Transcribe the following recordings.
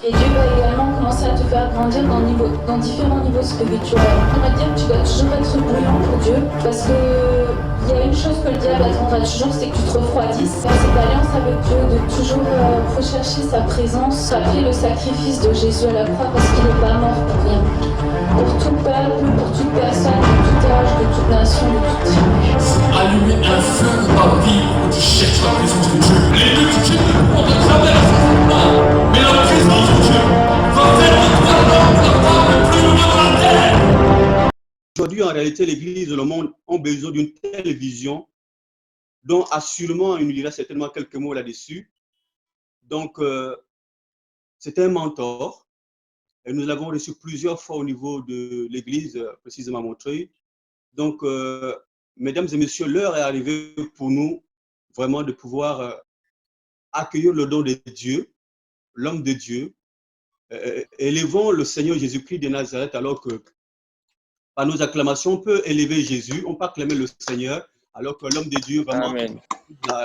Et Dieu va également commencer à te faire grandir dans différents niveaux spirituels. On va dire que tu dois toujours être bouillant pour Dieu, parce que il y a une chose que le diable attendra toujours, c'est que tu te refroidisses. Dans cette alliance avec Dieu, de toujours rechercher sa présence, rappeler le sacrifice de Jésus à la croix, parce qu'il n'est pas mort pour rien. Pour tout peuple, pour toute personne, de tout âge, de toute nation, de toute tribu. Allumer un feu dans ta vie où tu cherches la présence de Dieu. Les multitudes ne pourront te traverser pas, mais la présence de Dieu va faire de toi l'homme, la femme le plus heureux de la terre. Aujourd'hui, en réalité, l'Église et le monde ont besoin d'une telle vision, dont assurément, il nous dira certainement quelques mots là-dessus. Donc, c'est un mentor. Et nous l'avons reçu plusieurs fois au niveau de l'Église, précisément à Montreuil. Donc, mesdames et messieurs, l'heure est arrivée pour nous vraiment de pouvoir accueillir le don de Dieu, l'homme de Dieu. Élevons le Seigneur Jésus-Christ de Nazareth, alors que par nos acclamations, on peut élever Jésus, on peut acclamer le Seigneur, alors que l'homme de Dieu, vraiment,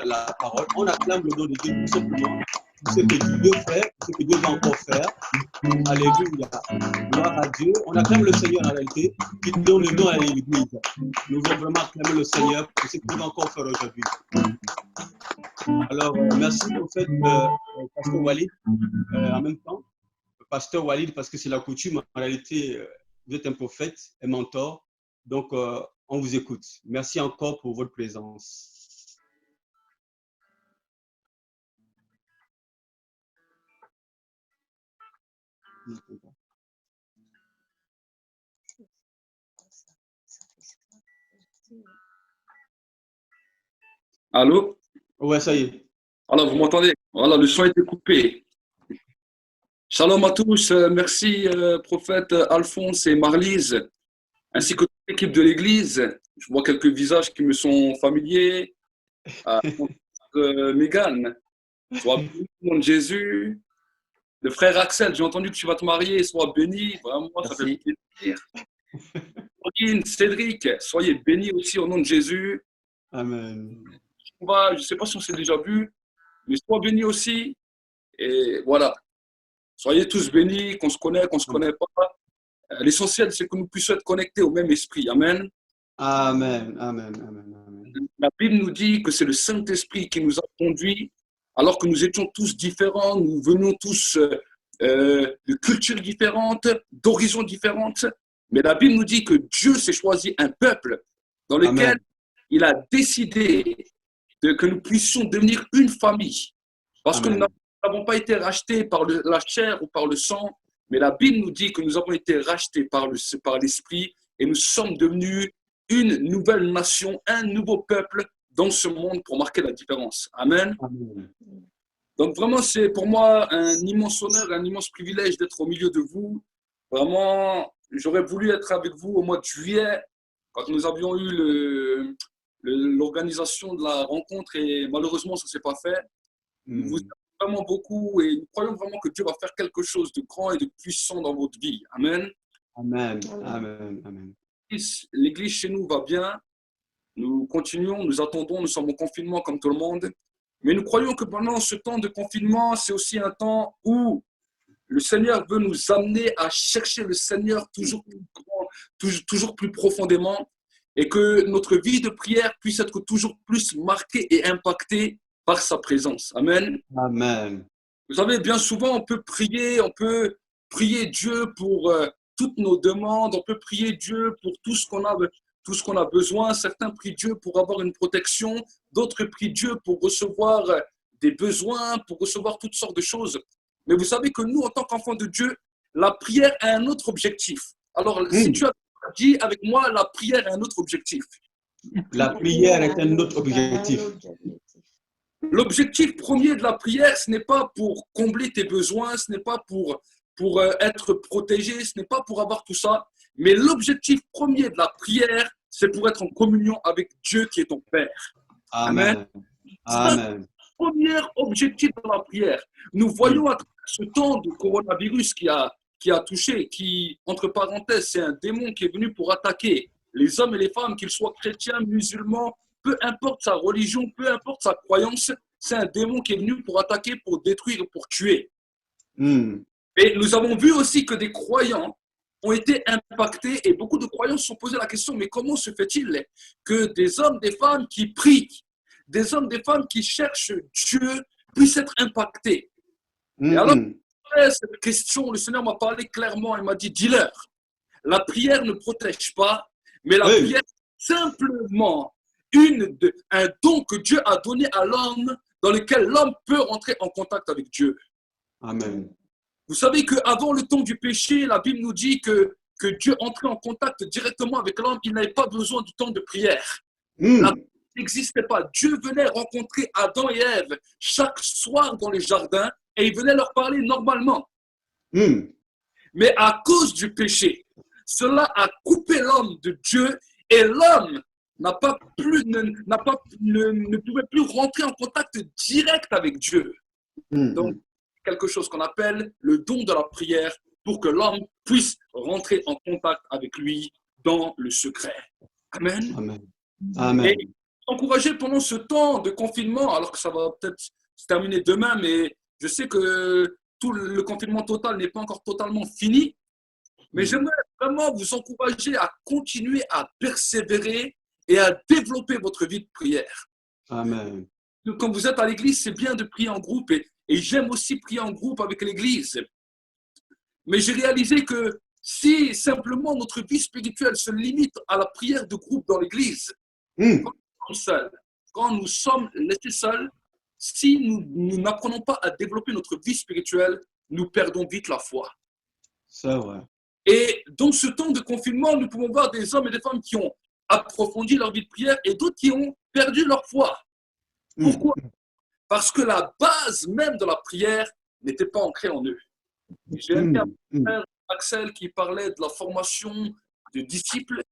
la parole, on acclame le don de Dieu tout simplement, tout ce que Dieu fait, tout ce que Dieu va encore faire. Alléluia. Gloire à Dieu. On acclame le Seigneur en réalité, qui donne le don à l'Église. Nous voulons vraiment acclamer le Seigneur pour ce qu'il va encore faire aujourd'hui. Alors, merci au fait, Pasteur Walid, en même temps. Pasteur Walid, parce que c'est la coutume, en réalité, vous êtes un prophète, un mentor. Donc, on vous écoute. Merci encore pour votre présence. Allô? Ouais, ça y est. Alors, vous m'entendez? Voilà, le son a été coupé. Shalom à tous. Merci, prophète Alphonse et Marlise, ainsi que toute l'équipe de l'Église. Je vois quelques visages qui me sont familiers. Mégane, sois béni au nom de Jésus. Le frère Axel, j'ai entendu que tu vas te marier. Sois béni. Vraiment, ça fait plaisir. Claudine, Cédric, soyez bénis aussi au nom de Jésus. Amen. Je ne sais pas si on s'est déjà vu, mais sois bénis aussi. Et voilà. Soyez tous bénis, qu'on se connaît, qu'on ne se connaît pas. L'essentiel, c'est que nous puissions être connectés au même esprit. Amen. Amen. Amen. Amen. Amen. La Bible nous dit que c'est le Saint-Esprit qui nous a conduits, alors que nous étions tous différents, nous venions tous de cultures différentes, d'horizons différentes. Mais la Bible nous dit que Dieu s'est choisi un peuple dans lequel il a décidé que nous puissions devenir une famille. Parce que nous n'avons pas été rachetés par la chair ou par le sang, mais la Bible nous dit que nous avons été rachetés par l'Esprit et nous sommes devenus une nouvelle nation, un nouveau peuple dans ce monde pour marquer la différence. Amen. Amen. Donc vraiment, c'est pour moi un immense honneur, un immense privilège d'être au milieu de vous. Vraiment, j'aurais voulu être avec vous au mois de juillet, quand nous avions eu l'organisation de la rencontre et malheureusement, ça ne s'est pas fait. Nous vous aimons vraiment beaucoup et nous croyons vraiment que Dieu va faire quelque chose de grand et de puissant dans votre vie. Amen. Amen. Amen. Amen. L'église chez nous va bien. Nous continuons, nous attendons, nous sommes en confinement comme tout le monde. Mais nous croyons que pendant ce temps de confinement, c'est aussi un temps où le Seigneur veut nous amener à chercher le Seigneur toujours plus grand, toujours plus profondément, et que notre vie de prière puisse être toujours plus marquée et impactée par sa présence. Amen. Amen. Vous savez, bien souvent, on peut prier Dieu pour toutes nos demandes, on peut prier Dieu pour tout ce qu'on a besoin. Certains prient Dieu pour avoir une protection, d'autres prient Dieu pour recevoir des besoins, pour recevoir toutes sortes de choses. Mais vous savez que nous, en tant qu'enfants de Dieu, la prière a un autre objectif. Alors, si tu as dit avec moi, la prière a un autre objectif. La prière est un autre objectif. L'objectif premier de la prière, ce n'est pas pour combler tes besoins, ce n'est pas pour être protégé, ce n'est pas pour avoir tout ça, mais l'objectif premier de la prière, c'est pour être en communion avec Dieu qui est ton Père. Amen. Amen. C'est le premier objectif de la prière. Nous voyons à travers ce temps de coronavirus qui a touché, qui, entre parenthèses, c'est un démon qui est venu pour attaquer les hommes et les femmes, qu'ils soient chrétiens, musulmans, peu importe sa religion, peu importe sa croyance, c'est un démon qui est venu pour attaquer, pour détruire, pour tuer. Mais Et nous avons vu aussi que des croyants ont été impactés et beaucoup de croyants se sont posé la question, mais comment se fait-il que des hommes, des femmes qui prient, des hommes, des femmes qui cherchent Dieu puissent être impactés? Et alors, après cette question, le Seigneur m'a parlé clairement, il m'a dit, dis-leur, la prière ne protège pas, mais la Oui. prière est simplement un don que Dieu a donné à l'homme dans lequel l'homme peut rentrer en contact avec Dieu. Amen. Vous savez qu'avant le temps du péché, la Bible nous dit que Dieu entrait en contact directement avec l'homme, il n'avait pas besoin du temps de prière. La prière n'existait pas. Dieu venait rencontrer Adam et Ève chaque soir dans les jardins et il venait leur parler normalement. Mais à cause du péché, cela a coupé l'homme de Dieu et l'homme ne pouvait plus rentrer en contact direct avec Dieu. Donc, quelque chose qu'on appelle le don de la prière pour que l'homme puisse rentrer en contact avec lui dans le secret. Amen. Amen. Amen. Et encourager pendant ce temps de confinement, alors que ça va peut-être se terminer demain, mais je sais que tout le confinement total n'est pas encore totalement fini. Mais j'aimerais vraiment vous encourager à continuer à persévérer et à développer votre vie de prière. Amen. Quand vous êtes à l'église, c'est bien de prier en groupe et j'aime aussi prier en groupe avec l'église. Mais j'ai réalisé que si simplement notre vie spirituelle se limite à la prière de groupe dans l'église, quand nous sommes laissés seuls, si nous n'apprenons pas à développer notre vie spirituelle, nous perdons vite la foi. C'est vrai. Et dans ce temps de confinement, nous pouvons voir des hommes et des femmes qui ont approfondi leur vie de prière et d'autres qui ont perdu leur foi. Pourquoi? Parce que la base même de la prière n'était pas ancrée en eux. J'ai aimé un frère Axel qui parlait de la formation de disciples,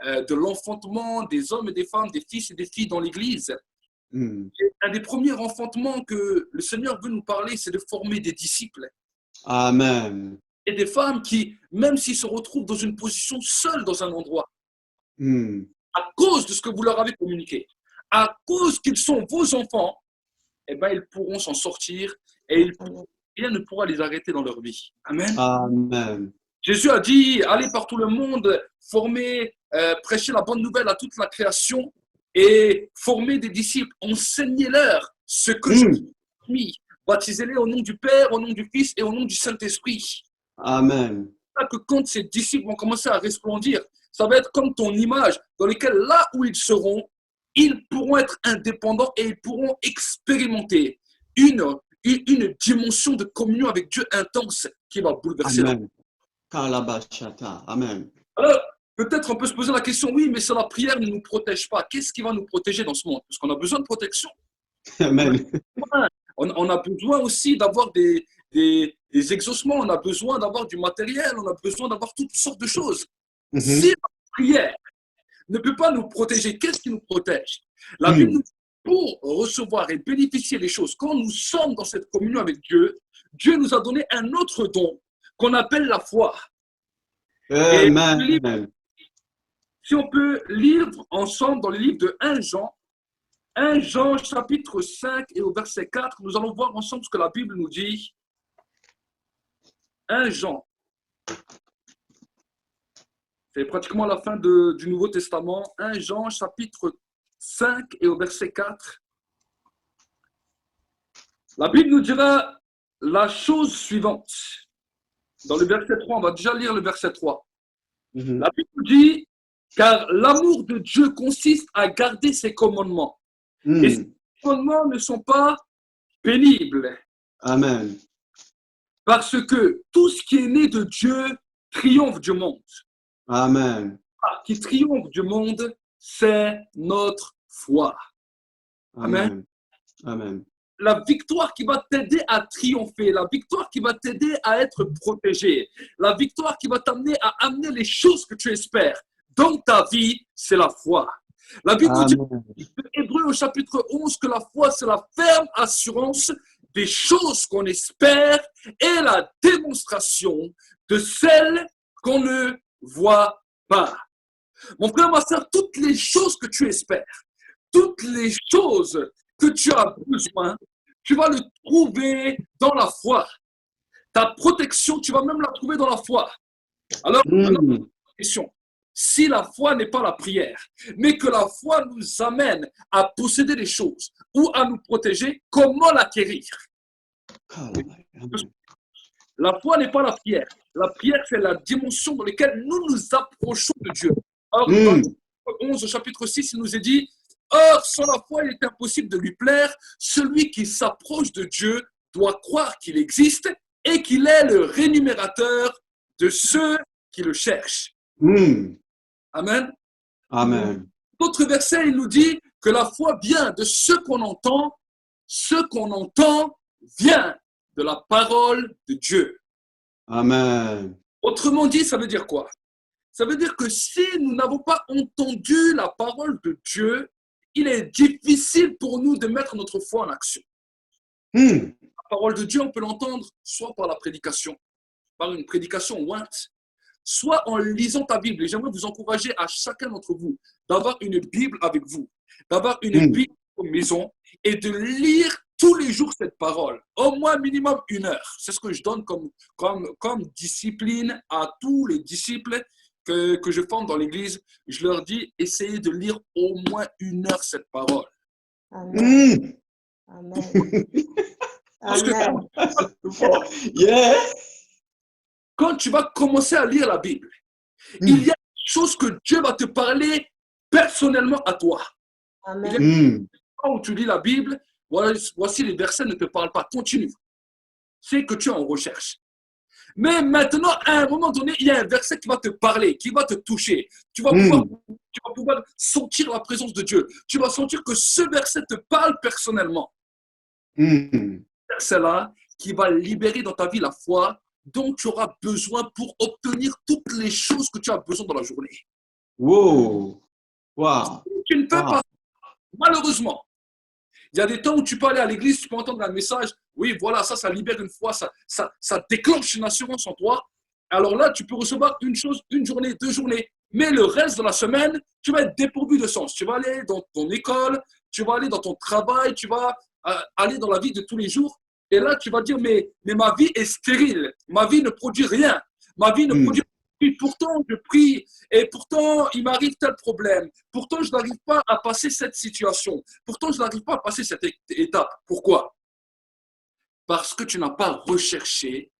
de l'enfantement des hommes et des femmes, des fils et des filles dans l'Église. Et un des premiers enfantements que le Seigneur veut nous parler, c'est de former des disciples. Amen. Et des femmes qui, même s'ils se retrouvent dans une position seule dans un endroit, à cause de ce que vous leur avez communiqué, à cause qu'ils sont vos enfants, eh ben, ils pourront s'en sortir et rien ne pourra les arrêter dans leur vie. Amen. Amen. Jésus a dit, allez par tout le monde, former, prêcher la bonne nouvelle à toute la création et former des disciples, enseignez-leur ce que je vous ai mis. Baptisez-les au nom du Père, au nom du Fils et au nom du Saint-Esprit. Amen. Que quand ces disciples vont commencer à resplendir, ça va être comme ton image, dans laquelle là où ils seront, ils pourront être indépendants et ils pourront expérimenter une dimension de communion avec Dieu intense qui va bouleverser. Amen. Amen. Alors, peut-être on peut se poser la question, oui, mais si la prière ne nous protège pas, qu'est-ce qui va nous protéger dans ce monde? Parce qu'on a besoin de protection. Amen. On a besoin aussi d'avoir des exaucements, on a besoin d'avoir du matériel, on a besoin d'avoir toutes sortes de choses. Si la prière ne peut pas nous protéger, qu'est-ce qui nous protège? La Bible nous dit, pour recevoir et bénéficier des choses, quand nous sommes dans cette communion avec Dieu, Dieu nous a donné un autre don qu'on appelle la foi. Amen. Si on peut lire ensemble dans le livre de 1 Jean chapitre 5 et au verset 4, nous allons voir ensemble ce que la Bible nous dit. 1 Jean. C'est pratiquement la fin du Nouveau Testament. 1 Jean chapitre 5 et au verset 4. La Bible nous dira la chose suivante. Dans le verset 3, on va déjà lire le verset 3. La Bible nous dit, car l'amour de Dieu consiste à garder ses commandements. Et ces commandements ne sont pas pénibles. Amen. Parce que tout ce qui est né de Dieu triomphe du monde. Amen. Qui triomphe du monde, c'est notre foi. Amen. Amen. La victoire qui va t'aider à triompher, la victoire qui va t'aider à être protégé, la victoire qui va t'amener à amener les choses que tu espères dans ta vie, c'est la foi. La Bible nous dit, Hébreux au chapitre 11, que la foi, c'est la ferme assurance des choses qu'on espère et la démonstration de celles qu'on ne voit pas. Mon frère, ma soeur, toutes les choses que tu espères, toutes les choses que tu as besoin, tu vas le trouver dans la foi. Ta protection, tu vas même la trouver dans la foi. Alors, maintenant, question. Si la foi n'est pas la prière, mais que la foi nous amène à posséder des choses ou à nous protéger, comment l'acquérir? La foi n'est pas la prière. La prière, c'est la dimension dans laquelle nous nous approchons de Dieu. Or, dans le chapitre 11, au chapitre 6, il nous est dit, or, sans la foi, il est impossible de lui plaire. Celui qui s'approche de Dieu doit croire qu'il existe et qu'il est le rémunérateur de ceux qui le cherchent. Amen. Amen. D'autres versets, il nous dit que la foi vient de ce qu'on entend. Ce qu'on entend vient de la parole de Dieu. Amen. Autrement dit, ça veut dire quoi? Ça veut dire que si nous n'avons pas entendu la parole de Dieu, il est difficile pour nous de mettre notre foi en action. La parole de Dieu, on peut l'entendre soit par la prédication, par une prédication ointe, soit en lisant ta Bible. Et j'aimerais vous encourager à chacun d'entre vous d'avoir une Bible avec vous, d'avoir une Bible à la maison et de lire tous les jours cette parole, au moins minimum 1 heure. C'est ce que je donne comme discipline à tous les disciples que je forme dans l'église. Je leur dis, essayez de lire au moins 1 heure cette parole. Amen. Amen. Parce que Yeah. quand tu vas commencer à lire la Bible, il y a des choses que Dieu va te parler personnellement à toi. Amen. Quand tu lis la Bible, voici les versets ne te parlent pas. Continue. C'est que tu es en recherche. Mais maintenant, à un moment donné, il y a un verset qui va te parler, qui va te toucher. Tu vas pouvoir sentir la présence de Dieu. Tu vas sentir que ce verset te parle personnellement. Ce verset-là qui va libérer dans ta vie la foi dont tu auras besoin pour obtenir toutes les choses que tu as besoin dans la journée. Wow. Wow. Tu ne peux pas, malheureusement. Il y a des temps où tu peux aller à l'église, tu peux entendre un message. Oui, voilà, ça libère une foi, ça déclenche une assurance en toi. Alors là, tu peux recevoir une chose, 1 journée, 2 journées. Mais le reste de la semaine, tu vas être dépourvu de sens. Tu vas aller dans ton école, tu vas aller dans ton travail, tu vas aller dans la vie de tous les jours. Et là, tu vas dire, mais ma vie est stérile. Ma vie ne produit rien. Ma vie ne produit rien. Et pourtant, je prie et pourtant, il m'arrive tel problème. Pourtant, je n'arrive pas à passer cette situation. Pourtant, je n'arrive pas à passer cette étape. Pourquoi? Parce que tu n'as pas recherché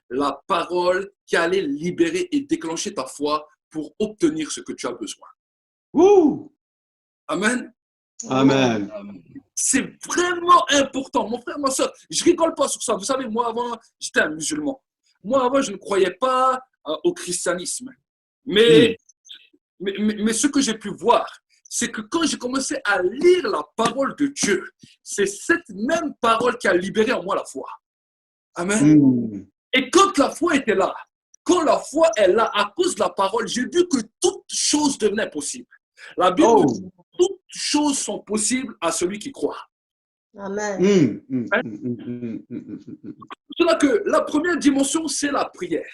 la parole qui allait libérer et déclencher ta foi pour obtenir ce que tu as besoin. Woo. Amen. Amen. C'est vraiment important. Mon frère, ma soeur, je rigole pas sur ça. Vous savez, moi, avant, j'étais un musulman. Moi, avant, je ne croyais pas au christianisme. Mais ce que j'ai pu voir, c'est que quand j'ai commencé à lire la parole de Dieu, c'est cette même parole qui a libéré en moi la foi. Amen. Et quand la foi était là, quand la foi est là, à cause de la parole, j'ai vu que toutes choses devenaient possibles. La Bible dit que toutes choses sont possibles à celui qui croit. Amen. C'est cela que la première dimension, c'est la prière.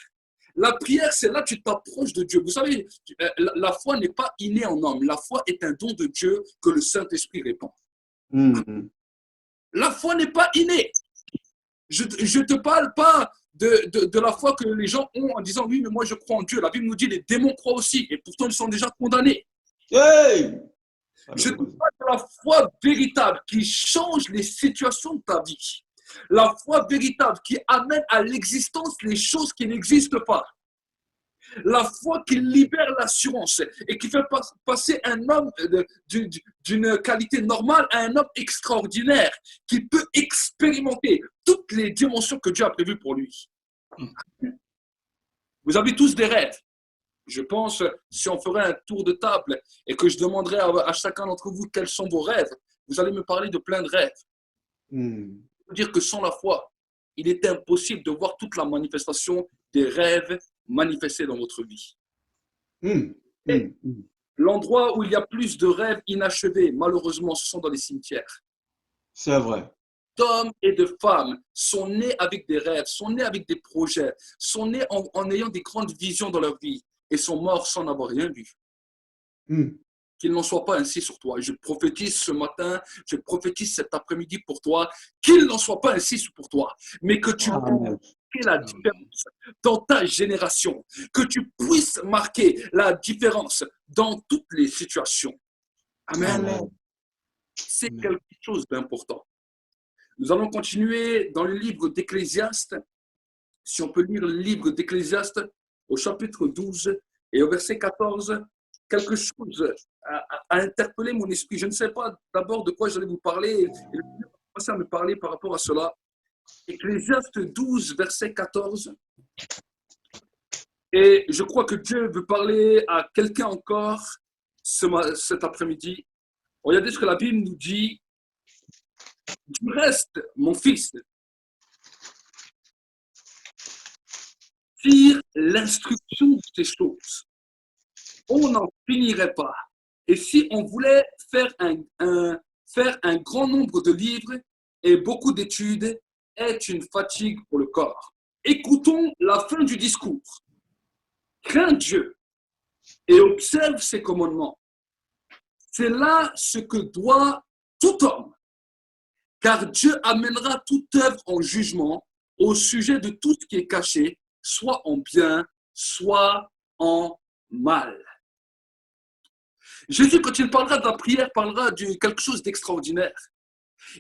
La prière, c'est là que tu t'approches de Dieu. Vous savez, la foi n'est pas innée en homme. La foi est un don de Dieu que le Saint-Esprit répand. La foi n'est pas innée. Je ne te parle pas de la foi que les gens ont en disant, oui, mais moi je crois en Dieu. La Bible nous dit, les démons croient aussi, et pourtant ils sont déjà condamnés. Hey. Je te parle de la foi véritable qui change les situations de ta vie. La foi véritable qui amène à l'existence les choses qui n'existent pas. La foi qui libère l'assurance et qui fait passer un homme d'une qualité normale à un homme extraordinaire qui peut expérimenter toutes les dimensions que Dieu a prévues pour lui. Vous avez tous des rêves. Je pense, si on ferait un tour de table et que je demanderais à chacun d'entre vous quels sont vos rêves, vous allez me parler de plein de rêves. Je veux dire que sans la foi, il est impossible de voir toute la manifestation des rêves manifestés dans votre vie. L'endroit où il y a plus de rêves inachevés, malheureusement, ce sont dans les cimetières. C'est vrai. D'hommes et de femmes sont nés avec des rêves, sont nés avec des projets, sont nés en ayant des grandes visions dans leur vie et sont morts sans n'avoir rien vu. Qu'il n'en soit pas ainsi sur toi. Je prophétise ce matin, je prophétise cet après-midi pour toi, qu'il n'en soit pas ainsi pour toi, mais que tu marquer la différence dans ta génération, que tu puisses marquer la différence dans toutes les situations. Amen. Amen. C'est quelque chose d'important. Nous allons continuer dans le livre d'Ecclésiaste. Si on peut lire le livre d'Ecclésiaste au chapitre 12 et au verset 14, quelque chose a interpellé mon esprit. Je ne sais pas d'abord de quoi j'allais vous parler. Et le Seigneur a commencé à me parler par rapport à cela. Ecclésiaste 12, verset 14. Et je crois que Dieu veut parler à quelqu'un encore cet après-midi. Regardez ce que la Bible nous dit. Du reste, mon fils, tire l'instruction de ces choses. On n'en finirait pas. Et si on voulait faire un grand nombre de livres et beaucoup d'études, est une fatigue pour le corps. Écoutons la fin du discours. Crains Dieu et observe ses commandements. C'est là ce que doit tout homme. Car Dieu amènera toute œuvre en jugement au sujet de tout ce qui est caché, soit en bien, soit en mal. Jésus, quand il parlera de la prière, parlera de quelque chose d'extraordinaire.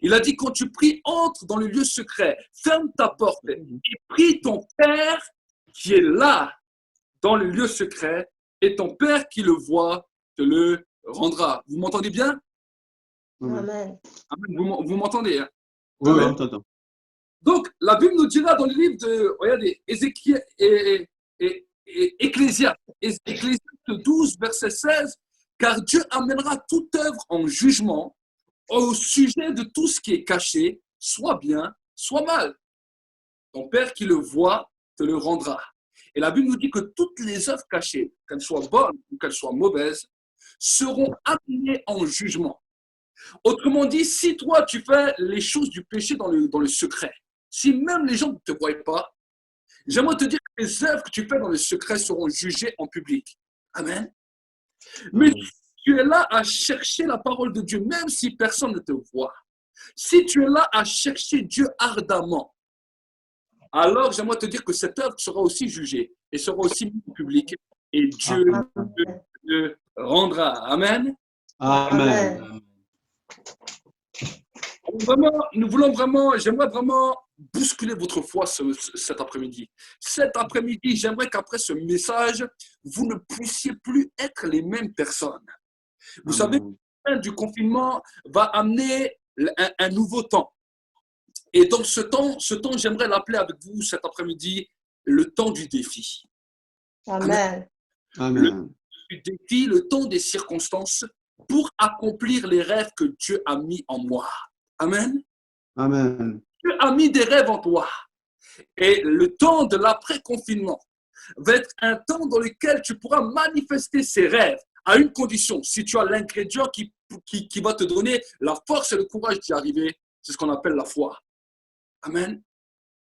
Il a dit, quand tu pries, entre dans le lieu secret, ferme ta porte et prie ton Père qui est là, dans le lieu secret, et ton Père qui le voit te le rendra. Vous m'entendez bien? Amen. Amen. Vous m'entendez, hein? Oui, on t'entend. Donc, la Bible nous dira dans le livre de, regardez, Ézéchiel et Ecclésiaste 12, verset 16, car Dieu amènera toute œuvre en jugement au sujet de tout ce qui est caché, soit bien, soit mal. Ton Père qui le voit te le rendra. Et la Bible nous dit que toutes les œuvres cachées, qu'elles soient bonnes ou qu'elles soient mauvaises, seront amenées en jugement. Autrement dit, si toi tu fais les choses du péché dans le secret, si même les gens ne te voient pas, j'aimerais te dire que les œuvres que tu fais dans le secret seront jugées en public. Amen. Mais si tu es là à chercher la parole de Dieu, même si personne ne te voit, si tu es là à chercher Dieu ardemment, alors j'aimerais te dire que cette œuvre sera aussi jugée et sera aussi mise en public et Dieu te rendra. Amen. Amen. J'aimerais vraiment bousculer votre foi cet après-midi. Cet après-midi, j'aimerais qu'après ce message, vous ne puissiez plus être les mêmes personnes. Vous savez, la fin du confinement va amener un nouveau temps. Et donc ce temps, j'aimerais l'appeler avec vous cet après-midi le temps du défi. Amen. Amen. Le temps du défi, le temps des circonstances pour accomplir les rêves que Dieu a mis en moi. Amen. Amen. Dieu a mis des rêves en toi. Et le temps de l'après-confinement va être un temps dans lequel tu pourras manifester ces rêves à une condition. Si tu as l'ingrédient qui va te donner la force et le courage d'y arriver, c'est ce qu'on appelle la foi. Amen.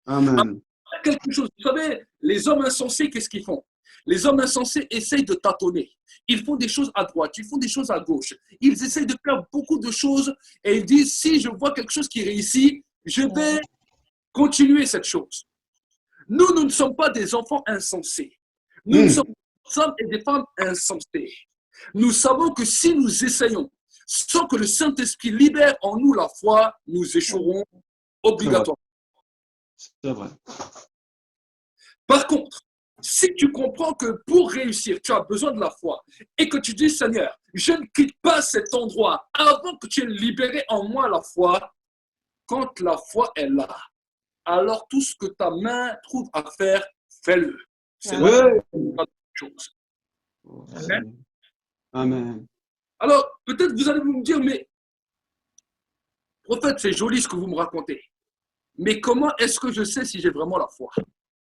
Amen. Quelque chose. Vous savez, les hommes insensés, qu'est-ce qu'ils font? Les hommes insensés essayent de tâtonner. Ils font des choses à droite, ils font des choses à gauche. Ils essayent de faire beaucoup de choses et ils disent, si je vois quelque chose qui réussit, je vais continuer cette chose. Nous ne sommes pas des enfants insensés. Nous sommes des hommes et des femmes insensés. Nous savons que si nous essayons, sans que le Saint-Esprit libère en nous la foi, nous échouerons obligatoirement. C'est vrai. Par contre, si tu comprends que pour réussir, tu as besoin de la foi et que tu dis, Seigneur, je ne quitte pas cet endroit avant que tu aies libéré en moi la foi, quand la foi est là, alors tout ce que ta main trouve à faire, fais-le. C'est la chose. Amen. Amen. Alors, peut-être vous allez me dire, mais prophète, c'est joli ce que vous me racontez. Mais comment est-ce que je sais si j'ai vraiment la foi?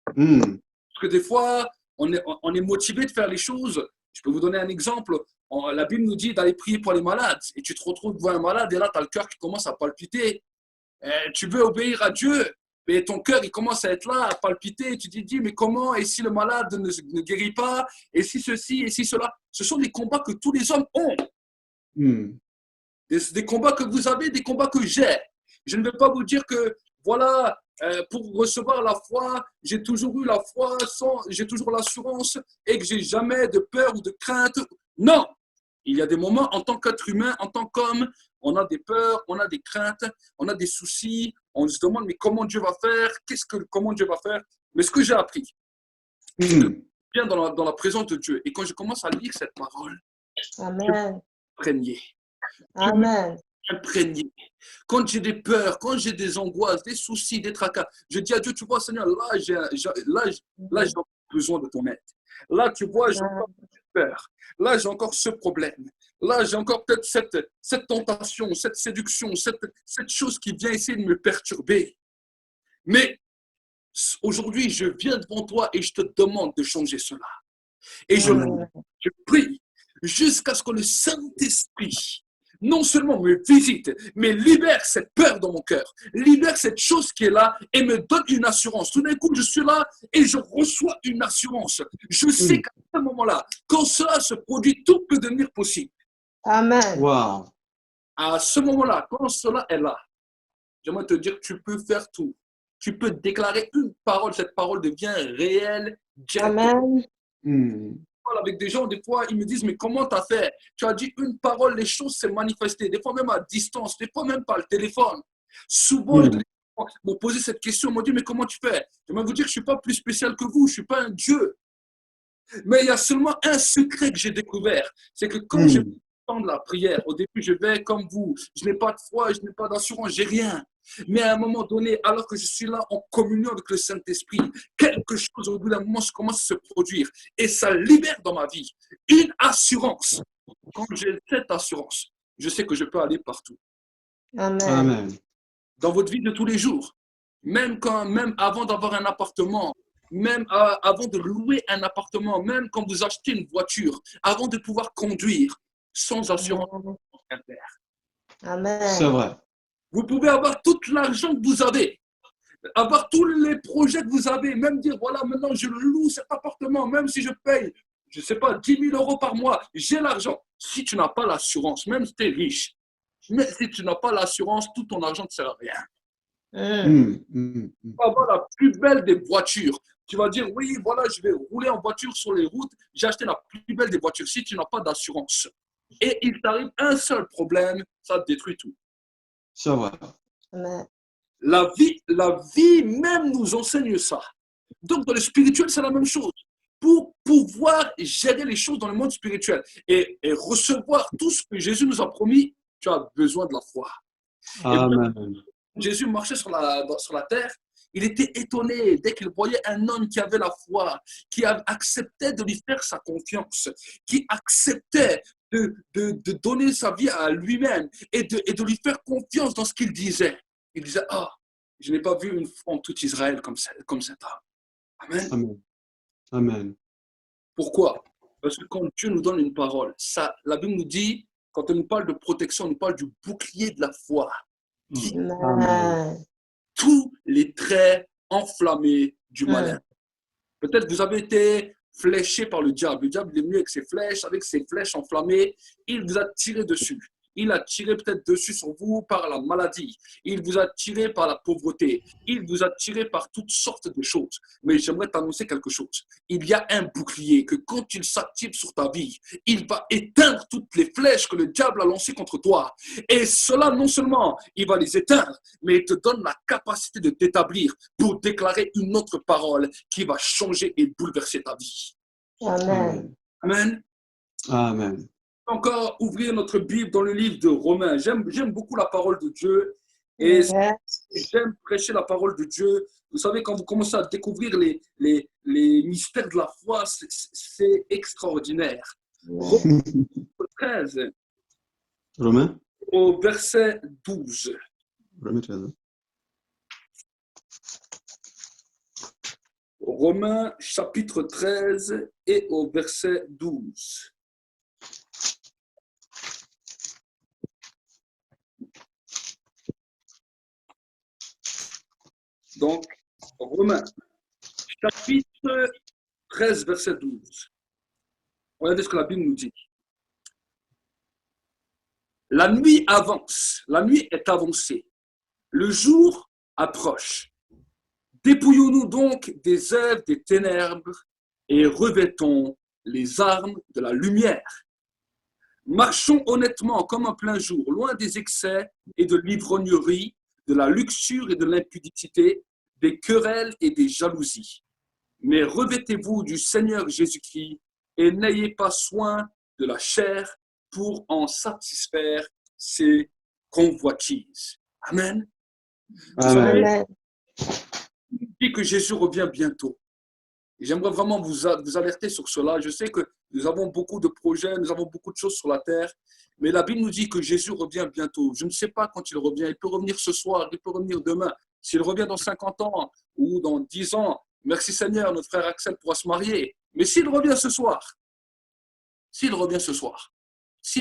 Parce que des fois, on est motivé de faire les choses. Je peux vous donner un exemple. La Bible nous dit d'aller prier pour les malades. Et tu te retrouves devant un malade et là, tu as le cœur qui commence à palpiter. Tu veux obéir à Dieu, mais ton cœur, il commence à être là, à palpiter. Et tu te dis, mais comment? Et si le malade ne guérit pas? Et si ceci? Et si cela? Ce sont des combats que tous les hommes ont. Des combats que vous avez, des combats que j'ai. Je ne veux pas vous dire que, voilà, pour recevoir la foi, j'ai toujours eu la foi, j'ai toujours l'assurance et que j'ai jamais de peur ou de crainte. Non, il y a des moments en tant qu'être humain, en tant qu'homme, on a des peurs, on a des craintes, on a des soucis, on se demande mais comment Dieu va faire, comment Dieu va faire. Mais ce que j'ai appris, c'est que je viens dans la présence de Dieu et quand je commence à lire cette parole, Amen. imprégné. Amen. Imprégné. Quand j'ai des peurs, quand j'ai des angoisses, des soucis, des tracas, je dis à Dieu, tu vois, Seigneur, là, j'ai besoin de ton aide. Là, tu vois, j'ai encore peur. Là, j'ai encore ce problème. Là, j'ai encore peut-être cette tentation, cette séduction, cette chose qui vient essayer de me perturber. Mais aujourd'hui, je viens devant toi et je te demande de changer cela. Et je prie jusqu'à ce que le Saint-Esprit non seulement me visite, mais libère cette peur dans mon cœur, libère cette chose qui est là et me donne une assurance. Tout d'un coup, je suis là et je reçois une assurance. Je sais qu'à ce moment-là, quand cela se produit, tout peut devenir possible. Amen. Wow. À ce moment-là, quand cela est là, j'aimerais te dire, tu peux faire tout. Tu peux déclarer une parole, cette parole devient réelle directement. Amen. Avec des gens, des fois, ils me disent, mais comment tu as fait? Tu as dit une parole, les choses s'est manifestées, des fois même à distance, des fois même par le téléphone. Souvent, les gens m'ont posé cette question, m'ont dit, mais comment tu fais? Je vais vous dire que je ne suis pas plus spécial que vous, je ne suis pas un Dieu. Mais il y a seulement un secret que j'ai découvert, c'est que quand je temps de la prière, au début, je vais comme vous, je n'ai pas de foi, je n'ai pas d'assurance, j'ai rien. Mais à un moment donné, alors que je suis là en communion avec le Saint-Esprit, quelque chose au bout d'un moment commence à se produire et ça libère dans ma vie une assurance. Quand j'ai cette assurance, je sais que je peux aller partout. Amen. Amen. Dans votre vie de tous les jours, même avant d'avoir un appartement, même avant de louer un appartement, même quand vous achetez une voiture, avant de pouvoir conduire, sans assurance. Amen. C'est vrai. Vous pouvez avoir tout l'argent que vous avez, avoir tous les projets que vous avez, même dire, voilà, maintenant je loue cet appartement, même si je paye, je ne sais pas, 10 000 euros par mois, j'ai l'argent. Si tu n'as pas l'assurance, même si tu es riche, mais si tu n'as pas l'assurance, tout ton argent ne sert à rien. Tu vas avoir la plus belle des voitures. Tu vas dire, oui, voilà, je vais rouler en voiture sur les routes, j'ai acheté la plus belle des voitures. Si tu n'as pas d'assurance et il t'arrive un seul problème, ça te détruit tout. C'est vrai. Amen. La vie même nous enseigne ça. Donc, dans le spirituel, c'est la même chose. Pour pouvoir gérer les choses dans le monde spirituel et recevoir tout ce que Jésus nous a promis, tu as besoin de la foi. Amen. Jésus marchait sur la terre, il était étonné dès qu'il voyait un homme qui avait la foi, qui acceptait de lui faire sa confiance, qui acceptait de donner sa vie à lui-même et de lui faire confiance dans ce qu'il disait. Il disait, ah, je n'ai pas vu une foi en tout Israël comme cet homme. Amen. Amen. Amen. Pourquoi? Parce que quand Dieu nous donne une parole, la Bible nous dit, quand on nous parle de protection, on nous parle du bouclier de la foi. Amen. Tous les traits enflammés du malin. Peut-être vous avez été fléché par le diable. Le diable est venu avec ses flèches enflammées. Il vous a tiré dessus. Il a tiré peut-être dessus sur vous par la maladie. Il vous a tiré par la pauvreté. Il vous a tiré par toutes sortes de choses. Mais j'aimerais t'annoncer quelque chose. Il y a un bouclier que quand il s'active sur ta vie, il va éteindre toutes les flèches que le diable a lancées contre toi. Et cela, non seulement il va les éteindre, mais il te donne la capacité de t'établir pour déclarer une autre parole qui va changer et bouleverser ta vie. Amen. Amen. Amen. Encore ouvrir notre Bible dans le livre de Romains. J'aime beaucoup la parole de Dieu et j'aime prêcher la parole de Dieu. Vous savez, quand vous commencez à découvrir les mystères de la foi, c'est extraordinaire. Romains 13, Romain. au verset 12. Romain 13. Romains chapitre 13 et au verset 12. Donc, Romains, chapitre 13, verset 12. Regardez ce que la Bible nous dit. La nuit avance, la nuit est avancée, le jour approche. Dépouillons-nous donc des œuvres des ténèbres et revêtons les armes de la lumière. Marchons honnêtement comme en plein jour, loin des excès et de l'ivrognerie, de la luxure et de l'impudicité, des querelles et des jalousies. Mais revêtez-vous du Seigneur Jésus-Christ et n'ayez pas soin de la chair pour en satisfaire ses convoitises. Amen. Vous savez, Amen. il dit que Jésus revient bientôt. Et j'aimerais vraiment vous alerter sur cela. Je sais que nous avons beaucoup de projets, nous avons beaucoup de choses sur la terre, mais la Bible nous dit que Jésus revient bientôt. Je ne sais pas quand il revient. Il peut revenir ce soir, il peut revenir demain. S'il revient dans 50 ans ou dans 10 ans, merci Seigneur, notre frère Axel pourra se marier. Mais s'il revient ce soir, s'il revient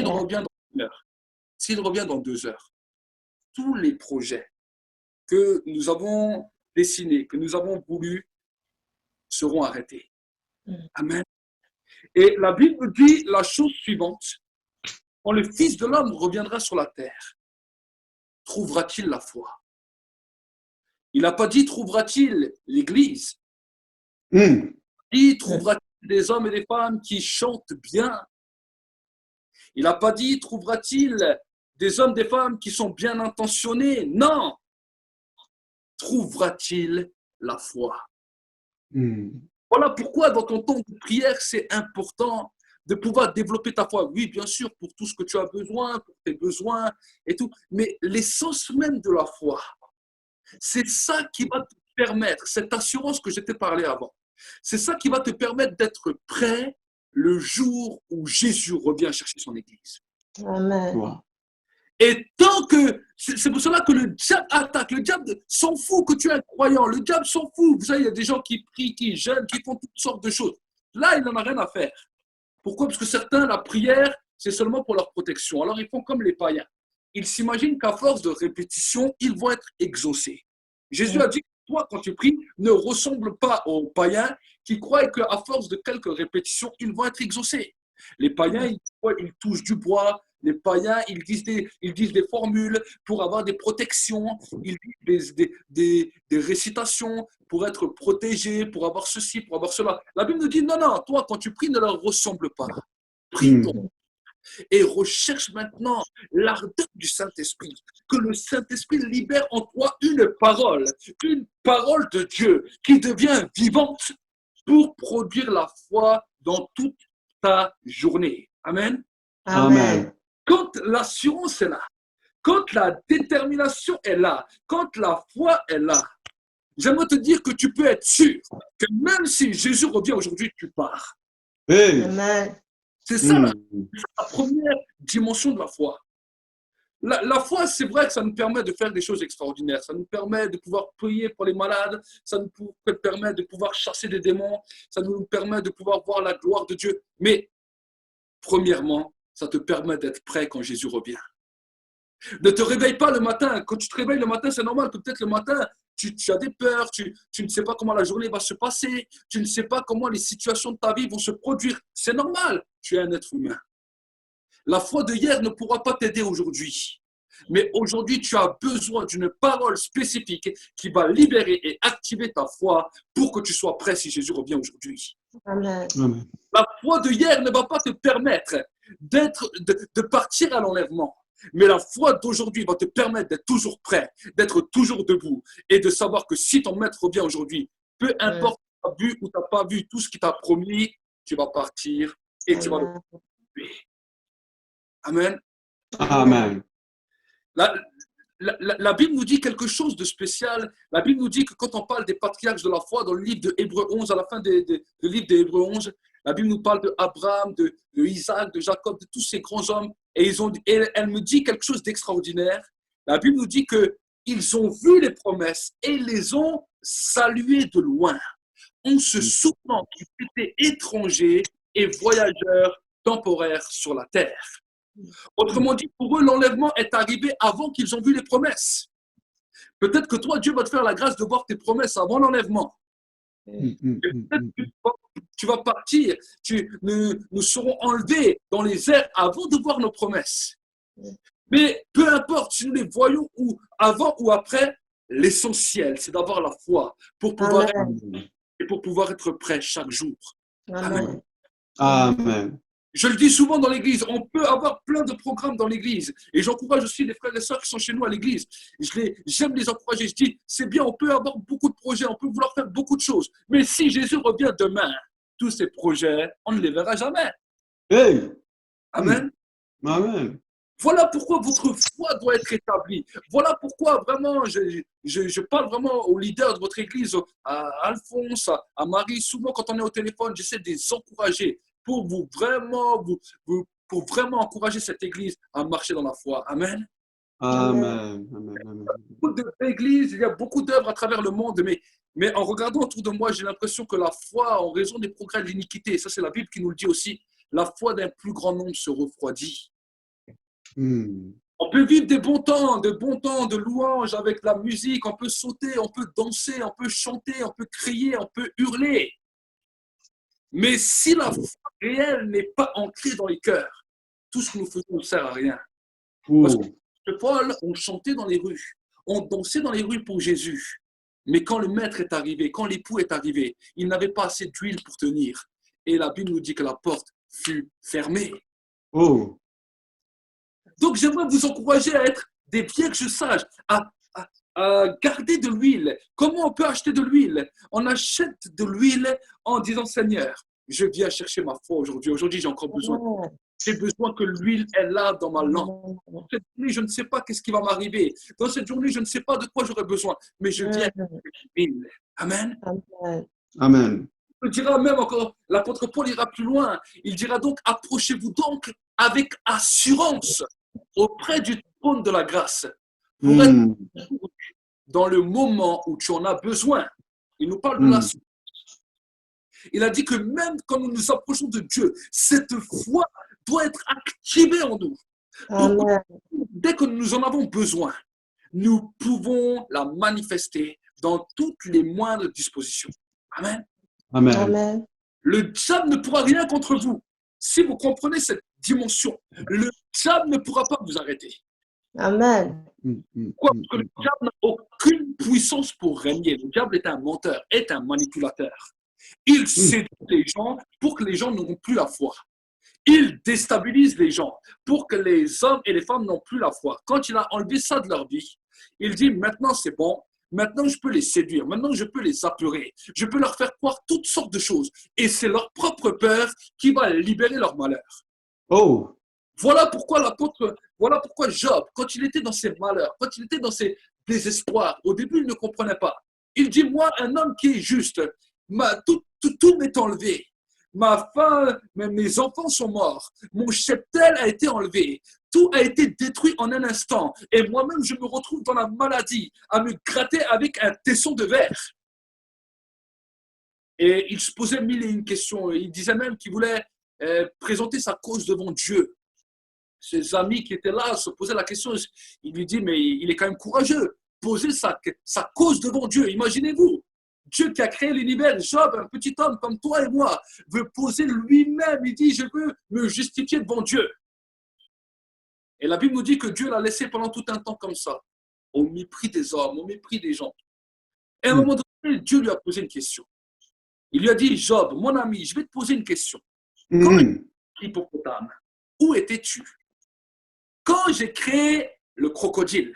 dans 1 heure, s'il revient dans 2 heures, tous les projets que nous avons dessinés, que nous avons voulu, seront arrêtés. Amen. Et la Bible dit la chose suivante. Quand le Fils de l'homme reviendra sur la terre, trouvera-t-il la foi? Il n'a pas dit trouvera-t-il l'Église. Il dit trouvera-t-il des hommes et des femmes qui chantent bien. Il n'a pas dit trouvera-t-il des hommes et des femmes qui sont bien intentionnés. Non. Trouvera-t-il la foi? Voilà pourquoi dans ton temps de prière, c'est important de pouvoir développer ta foi. Oui, bien sûr, pour tout ce que tu as besoin, pour tes besoins et tout. Mais l'essence même de la foi, c'est ça qui va te permettre, cette assurance que je t'ai parlé avant, c'est ça qui va te permettre d'être prêt le jour où Jésus revient chercher son Église. Amen. Wow. Et tant que, c'est pour cela que le diable attaque, le diable s'en fout que tu es un croyant, le diable s'en fout. Vous savez, il y a des gens qui prient, qui jeûnent, qui font toutes sortes de choses. Là, il n'en a rien à faire. Pourquoi? Parce que certains, la prière, c'est seulement pour leur protection. Alors, ils font comme les païens. Ils s'imaginent qu'à force de répétition, ils vont être exaucés. Jésus a dit, toi, quand tu pries, ne ressemble pas aux païens qui croient qu'à force de quelques répétitions, ils vont être exaucés. Les païens, ils touchent du bois. Les païens, ils disent des formules pour avoir des protections, ils disent des récitations pour être protégés, pour avoir ceci, pour avoir cela. La Bible nous dit, non, non, toi, quand tu pries, ne leur ressemble pas. Prie donc. Et recherche maintenant l'ardeur du Saint-Esprit. Que le Saint-Esprit libère en toi une parole de Dieu qui devient vivante pour produire la foi dans toute ta journée. Amen. Amen. Quand l'assurance est là, quand la détermination est là, quand la foi est là, j'aimerais te dire que tu peux être sûr que même si Jésus revient aujourd'hui, tu pars. Hey. Amen. C'est ça la première dimension de la foi. La foi, c'est vrai que ça nous permet de faire des choses extraordinaires. Ça nous permet de pouvoir prier pour les malades. Ça nous permet de pouvoir chasser des démons. Ça nous permet de pouvoir voir la gloire de Dieu. Mais, premièrement, ça te permet d'être prêt quand Jésus revient. Ne te réveille pas le matin. Quand tu te réveilles le matin, c'est normal que peut-être le matin, tu as des peurs, tu ne sais pas comment la journée va se passer, tu ne sais pas comment les situations de ta vie vont se produire. C'est normal, tu es un être humain. La foi de hier ne pourra pas t'aider aujourd'hui. Mais aujourd'hui, tu as besoin d'une parole spécifique qui va libérer et activer ta foi pour que tu sois prêt si Jésus revient aujourd'hui. Amen. Amen. La foi de hier ne va pas te permettre de partir à l'enlèvement. Mais la foi d'aujourd'hui va te permettre d'être toujours prêt, d'être toujours debout et de savoir que si ton maître revient aujourd'hui, peu importe si tu as vu ou tu n'as pas vu tout ce qu'il t'a promis, tu vas partir et tu vas le trouver. Amen. Amen. La Bible nous dit quelque chose de spécial. La Bible nous dit que quand on parle des patriarches de la foi, dans le livre de Hébreux 11, à la fin du livre de Hébreux 11, la Bible nous parle d'Abraham, de Isaac, de Jacob, de tous ces grands hommes. Et elle me dit quelque chose d'extraordinaire. La Bible nous dit qu'ils ont vu les promesses et les ont saluées de loin, en se souvenant qu'ils étaient étrangers et voyageurs temporaires sur la terre. Autrement dit, pour eux, l'enlèvement est arrivé avant qu'ils ont vu les promesses. Peut-être que toi, Dieu va te faire la grâce de voir tes promesses avant l'enlèvement. Peut-être que tu vas partir, nous serons enlevés dans les airs avant de voir nos promesses. Mais peu importe si nous les voyons avant ou après, l'essentiel, c'est d'avoir la foi pour pouvoir, Amen. et pour pouvoir être prêt chaque jour. Amen. Amen. Je le dis souvent dans l'église, on peut avoir plein de programmes dans l'église. Et j'encourage aussi les frères et sœurs qui sont chez nous à l'église. J'aime les encourager. Je dis, c'est bien, on peut avoir beaucoup de projets, on peut vouloir faire beaucoup de choses. Mais si Jésus revient demain, tous ces projets, on ne les verra jamais. Hey. Amen. Amen. Voilà pourquoi votre foi doit être établie. Voilà pourquoi vraiment, je parle vraiment aux leaders de votre église, à Alphonse, à Marie. Souvent, quand on est au téléphone, j'essaie de les encourager pour pour vraiment encourager cette église à marcher dans la foi. Amen. Amen. Amen. Amen. Beaucoup d'églises, il y a beaucoup d'œuvres à travers le monde, mais en regardant autour de moi, j'ai l'impression que la foi, en raison des progrès de l'iniquité, ça c'est la Bible qui nous le dit aussi, la foi d'un plus grand nombre se refroidit. On peut vivre des bons temps de louange avec la musique, on peut sauter, on peut danser, on peut chanter, on peut crier, on peut hurler. Mais si la foi réelle n'est pas ancrée dans les cœurs, tout ce que nous faisons ne sert à rien. Parce que Paul, on chantait dans les rues, on dansait dans les rues pour Jésus. Mais quand le maître est arrivé, quand l'époux est arrivé, il n'avait pas assez d'huile pour tenir. Et la Bible nous dit que la porte fut fermée. Oh. Donc, j'aimerais vous encourager à être des vierges sages, à garder de l'huile. Comment on peut acheter de l'huile? On achète de l'huile en disant, Seigneur, je viens chercher ma foi aujourd'hui. Aujourd'hui, j'ai encore besoin. J'ai besoin que l'huile est là dans ma lampe. Dans cette journée, je ne sais pas qu'est-ce qui va m'arriver. Dans cette journée, je ne sais pas de quoi j'aurai besoin. Mais je viens avec l'huile. Amen. Amen. Il dira même encore, l'apôtre Paul ira plus loin. Il dira donc, approchez-vous donc avec assurance auprès du trône de la grâce pour être dans le moment où tu en as besoin. Il nous parle de l'assurance. Il a dit que même quand nous nous approchons de Dieu, cette foi doit être activée en nous. Donc, dès que nous en avons besoin, nous pouvons la manifester dans toutes les moindres dispositions. Amen. Amen. Amen. Le diable ne pourra rien contre vous. Si vous comprenez cette dimension, le diable ne pourra pas vous arrêter. Amen. Pourquoi? Parce que le diable n'a aucune puissance pour régner. Le diable est un menteur, est un manipulateur. Il séduit les gens pour que les gens n'auront plus la foi. Il déstabilise les gens pour que les hommes et les femmes n'ont plus la foi. Quand il a enlevé ça de leur vie, il dit maintenant c'est bon, maintenant je peux les séduire, maintenant je peux les apeurer, je peux leur faire croire toutes sortes de choses. Et c'est leur propre peur qui va libérer leur malheur. Oh. Voilà pourquoi Job, quand il était dans ses malheurs, quand il était dans ses désespoirs, au début il ne comprenait pas. Il dit, moi, un homme qui est juste, tout m'est enlevé. Ma femme, mes enfants sont morts. Mon cheptel a été enlevé. Tout a été détruit en un instant. Et moi-même, je me retrouve dans la maladie, à me gratter avec un tesson de verre. Et il se posait mille et une questions. Il disait même qu'il voulait présenter sa cause devant Dieu. Ses amis qui étaient là se posaient la question. Il lui dit, mais il est quand même courageux. Poser sa cause devant Dieu. Imaginez-vous. Dieu qui a créé l'univers, Job, un petit homme comme toi et moi, veut poser lui-même. Il dit, je veux me justifier devant Dieu. Et la Bible nous dit que Dieu l'a laissé pendant tout un temps comme ça, au mépris des hommes, au mépris des gens. Et à un moment donné, Dieu lui a posé une question. Il lui a dit, Job, mon ami, je vais te poser une question. Quand hippopotame, où étais-tu? Quand j'ai créé le crocodile,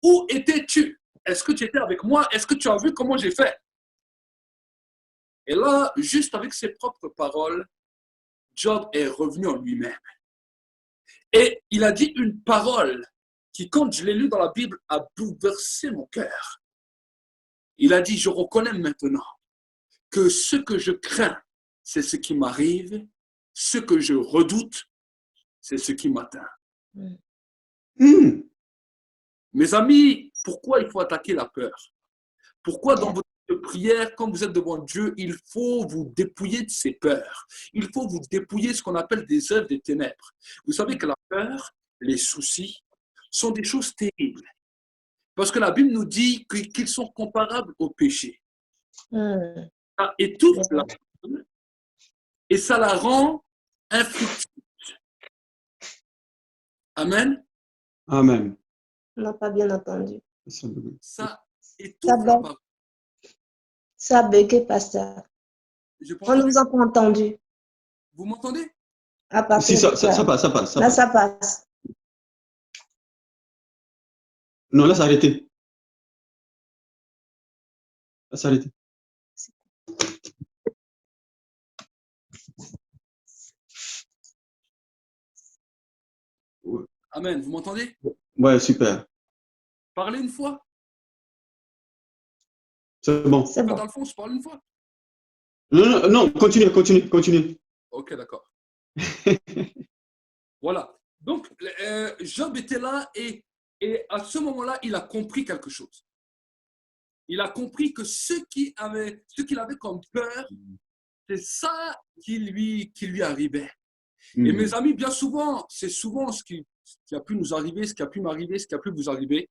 où étais-tu? Est-ce que tu étais avec moi? Est-ce que tu as vu comment j'ai fait? Et là, juste avec ses propres paroles, Job est revenu en lui-même. Et il a dit une parole qui, quand je l'ai lu dans la Bible, a bouleversé mon cœur. Il a dit, je reconnais maintenant que ce que je crains, c'est ce qui m'arrive. Ce que je redoute, c'est ce qui m'atteint. Mes amis, pourquoi il faut attaquer la peur? Pourquoi dans votre prière, quand vous êtes devant Dieu, il faut vous dépouiller de ces peurs. Il faut vous dépouiller de ce qu'on appelle des œuvres des ténèbres. Vous savez que la peur, les soucis, sont des choses terribles. Parce que la Bible nous dit qu'ils sont comparables au péché. Ça étouffe la personne et ça la rend infructueuse. Amen. Amen. On n'a pas bien entendu. Ça et Ça toute la bug. parole. Ça a bugué, pasteur. Je peux On ne entendre. vous a pas entendu. Vous m'entendez? À Si, partir de ça là. passe, ça passe, ça Là, passe. ça passe. Non, là, ça a arrêté. Là, ça a arrêté. Ouais, Amen. Vous m'entendez? ouais, super. Parlez une fois. C'est bon. C'est Frère bon. Alphonse, parle une fois. Non, non, non, continue. Ok, d'accord. Voilà. Donc, Job était là et à ce moment-là, il a compris quelque chose. Il a compris que ce qu'il avait comme peur, c'est ça qui lui arrivait. Et Hmm. mes amis, bien souvent, c'est souvent ce qui a pu nous arriver, ce qui a pu m'arriver, ce qui a pu vous arriver.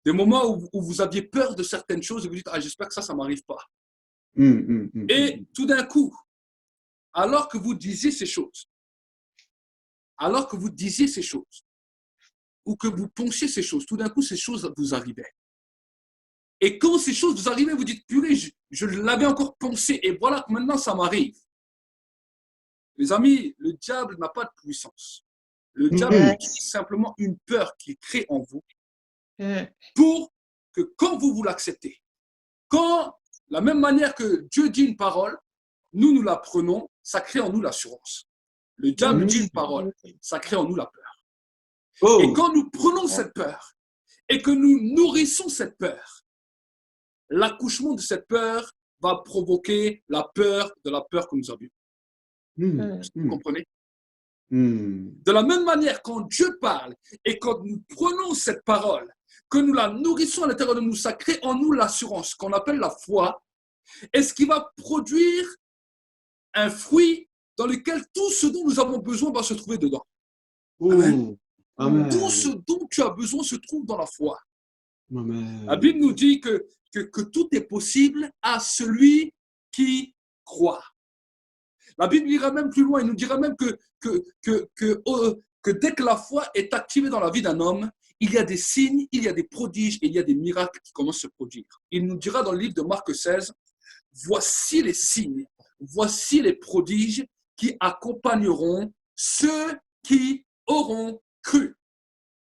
Des moments où vous aviez peur de certaines choses et vous dites, ah, j'espère que ça ne m'arrive pas. Et tout d'un coup, alors que vous disiez ces choses, ou que vous pensiez ces choses, tout d'un coup, ces choses vous arrivaient. Et quand ces choses vous arrivaient, vous dites, purée, je l'avais encore pensé, et voilà que maintenant ça m'arrive. Les amis, le diable n'a pas de puissance. Le diable Yes. utilise simplement une peur qu'il crée en vous Mm. pour que quand vous l'acceptez, quand, la même manière que Dieu dit une parole, nous la prenons, ça crée en nous l'assurance. Le diable dit une parole, ça crée en nous la peur. Oh, Et quand nous prenons cette peur et que nous nourrissons cette peur, l'accouchement de cette peur va provoquer la peur de la peur que nous avions. Vous comprenez? De la même manière, quand Dieu parle et quand nous prenons cette parole, que nous la nourrissons à l'intérieur de nous, ça crée en nous l'assurance qu'on appelle la foi, et ce qui va produire un fruit dans lequel tout ce dont nous avons besoin va se trouver dedans. Amen. Amen. Tout ce dont tu as besoin se trouve dans la foi. Amen. La Bible nous dit que tout est possible à celui qui croit. La Bible ira même plus loin, il nous dira même que dès que la foi est activée dans la vie d'un homme, il y a des signes, il y a des prodiges et il y a des miracles qui commencent à se produire. Il nous dira dans le livre de Marc 16, voici les signes, voici les prodiges qui accompagneront ceux qui auront cru.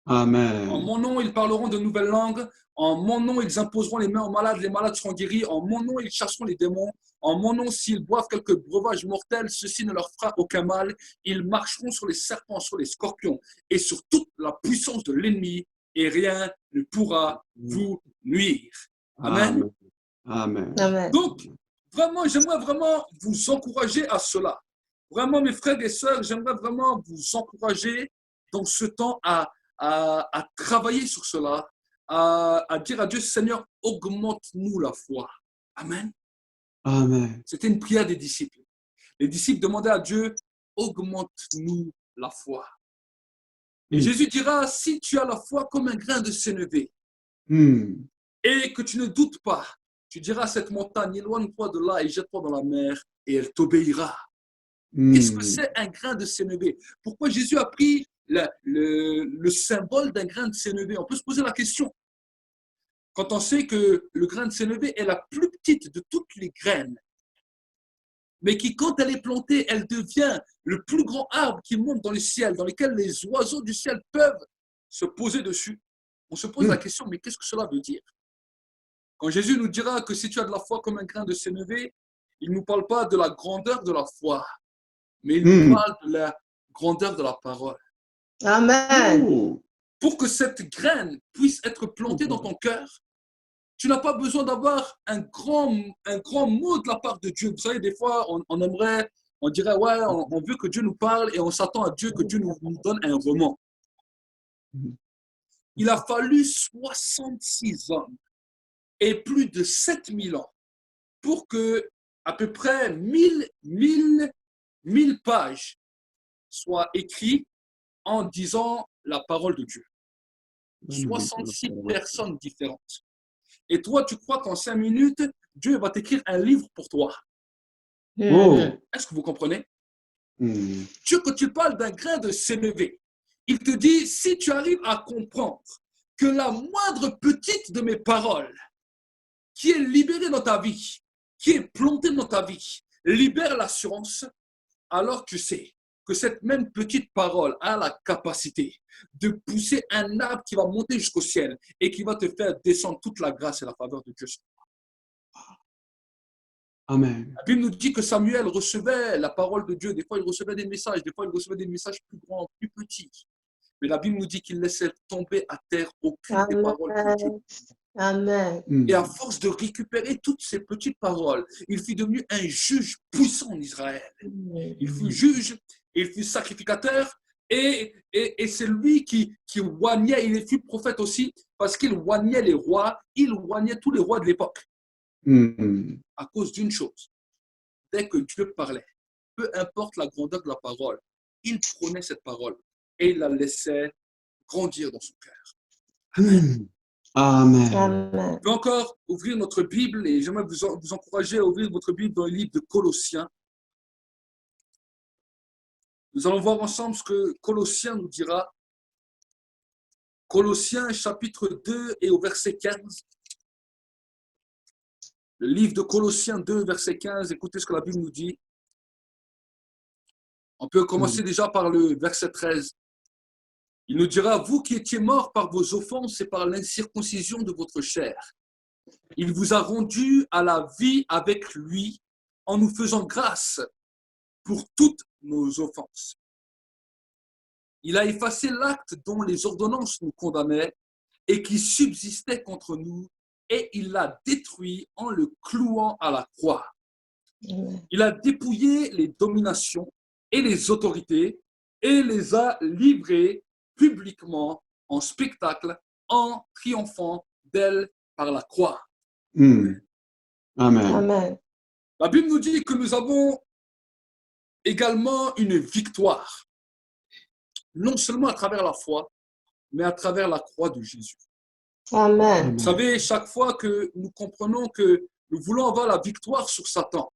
Amen. En mon nom, ils parleront de nouvelles langues. En mon nom, ils imposeront les mains aux malades, les malades seront guéris. En mon nom, ils chasseront les démons. En mon nom, s'ils boivent quelques breuvages mortels, ceci ne leur fera aucun mal. Ils marcheront sur les serpents, sur les scorpions et sur toute la puissance de l'ennemi, et rien ne pourra vous nuire. Amen. Amen. Amen. Donc, vraiment, j'aimerais vraiment vous encourager à cela. Vraiment, mes frères et sœurs, j'aimerais vraiment vous encourager dans ce temps à travailler sur cela, à dire à Dieu, Seigneur, augmente-nous la foi. Amen. Amen. C'était une prière des disciples. Les disciples demandaient à Dieu, augmente-nous la foi. Et Jésus dira, si tu as la foi comme un grain de sénévé et que tu ne doutes pas, tu diras à cette montagne, éloigne-toi de là et jette-toi dans la mer et elle t'obéira. Qu'est-ce que c'est un grain de sénévé? Pourquoi Jésus a pris le symbole d'un grain de sénévé? On peut se poser la question. Quand on sait que le grain de sénévé est la plus petite de toutes les graines, mais qui, quand elle est plantée, elle devient le plus grand arbre qui monte dans le ciel, dans lequel les oiseaux du ciel peuvent se poser dessus. On se pose la question, mais qu'est-ce que cela veut dire? Quand Jésus nous dira que si tu as de la foi comme un grain de sénévé, il ne nous parle pas de la grandeur de la foi, mais il nous parle de la grandeur de la parole. Amen. Pour que cette graine puisse être plantée dans ton cœur, tu n'as pas besoin d'avoir un grand mot de la part de Dieu. Vous savez, des fois, on dirait, ouais, on veut que Dieu nous parle et on s'attend à Dieu que Dieu nous donne un roman. Il a fallu 66 hommes et plus de 7000 ans pour que à peu près 1000 pages soient écrites en disant la parole de Dieu. 66 personnes différentes. Et toi, tu crois qu'en 5 minutes, Dieu va t'écrire un livre pour toi. Est-ce que vous comprenez? Dieu, quand tu parles d'un grain de sénévé, il te dit, si tu arrives à comprendre que la moindre petite de mes paroles qui est libéré dans ta vie, qui est planté dans ta vie, libère l'assurance, alors tu sais que cette même petite parole a la capacité de pousser un arbre qui va monter jusqu'au ciel et qui va te faire descendre toute la grâce et la faveur de Dieu. Amen. La Bible nous dit que Samuel recevait la parole de Dieu. Des fois, il recevait des messages. Des fois, il recevait des messages plus grands, plus petits. Mais la Bible nous dit qu'il laissait tomber à terre aucune des paroles de Dieu. Amen. Et à force de récupérer toutes ces petites paroles, il fut devenu un juge puissant en Israël. Il fut juge, il fut sacrificateur, et c'est lui qui oignait, il fut prophète aussi, parce qu'il oignait les rois, il oignait tous les rois de l'époque. À cause d'une chose, dès que Dieu parlait, peu importe la grandeur de la parole, il prenait cette parole et il la laissait grandir dans son cœur. Amen. Amen. Amen. On peut encore ouvrir notre Bible et j'aimerais vous encourager à ouvrir votre Bible dans le livre de Colossiens. Nous allons voir ensemble ce que Colossiens nous dira. Colossiens chapitre 2 et au verset 15. Le livre de Colossiens 2, verset 15, écoutez ce que la Bible nous dit. On peut commencer déjà par le verset 13. Il nous dira, vous qui étiez morts par vos offenses et par l'incirconcision de votre chair, il vous a rendus à la vie avec lui en nous faisant grâce pour toutes nos offenses. Il a effacé l'acte dont les ordonnances nous condamnaient et qui subsistait contre nous, et il l'a détruit en le clouant à la croix. Il a dépouillé les dominations et les autorités et les a livrées publiquement en spectacle en triomphant d'elles par la croix. Amen. Amen. La Bible nous dit que nous avons également une victoire, non seulement à travers la foi, mais à travers la croix de Jésus. Amen. Vous savez, chaque fois que nous comprenons que nous voulons avoir la victoire sur Satan,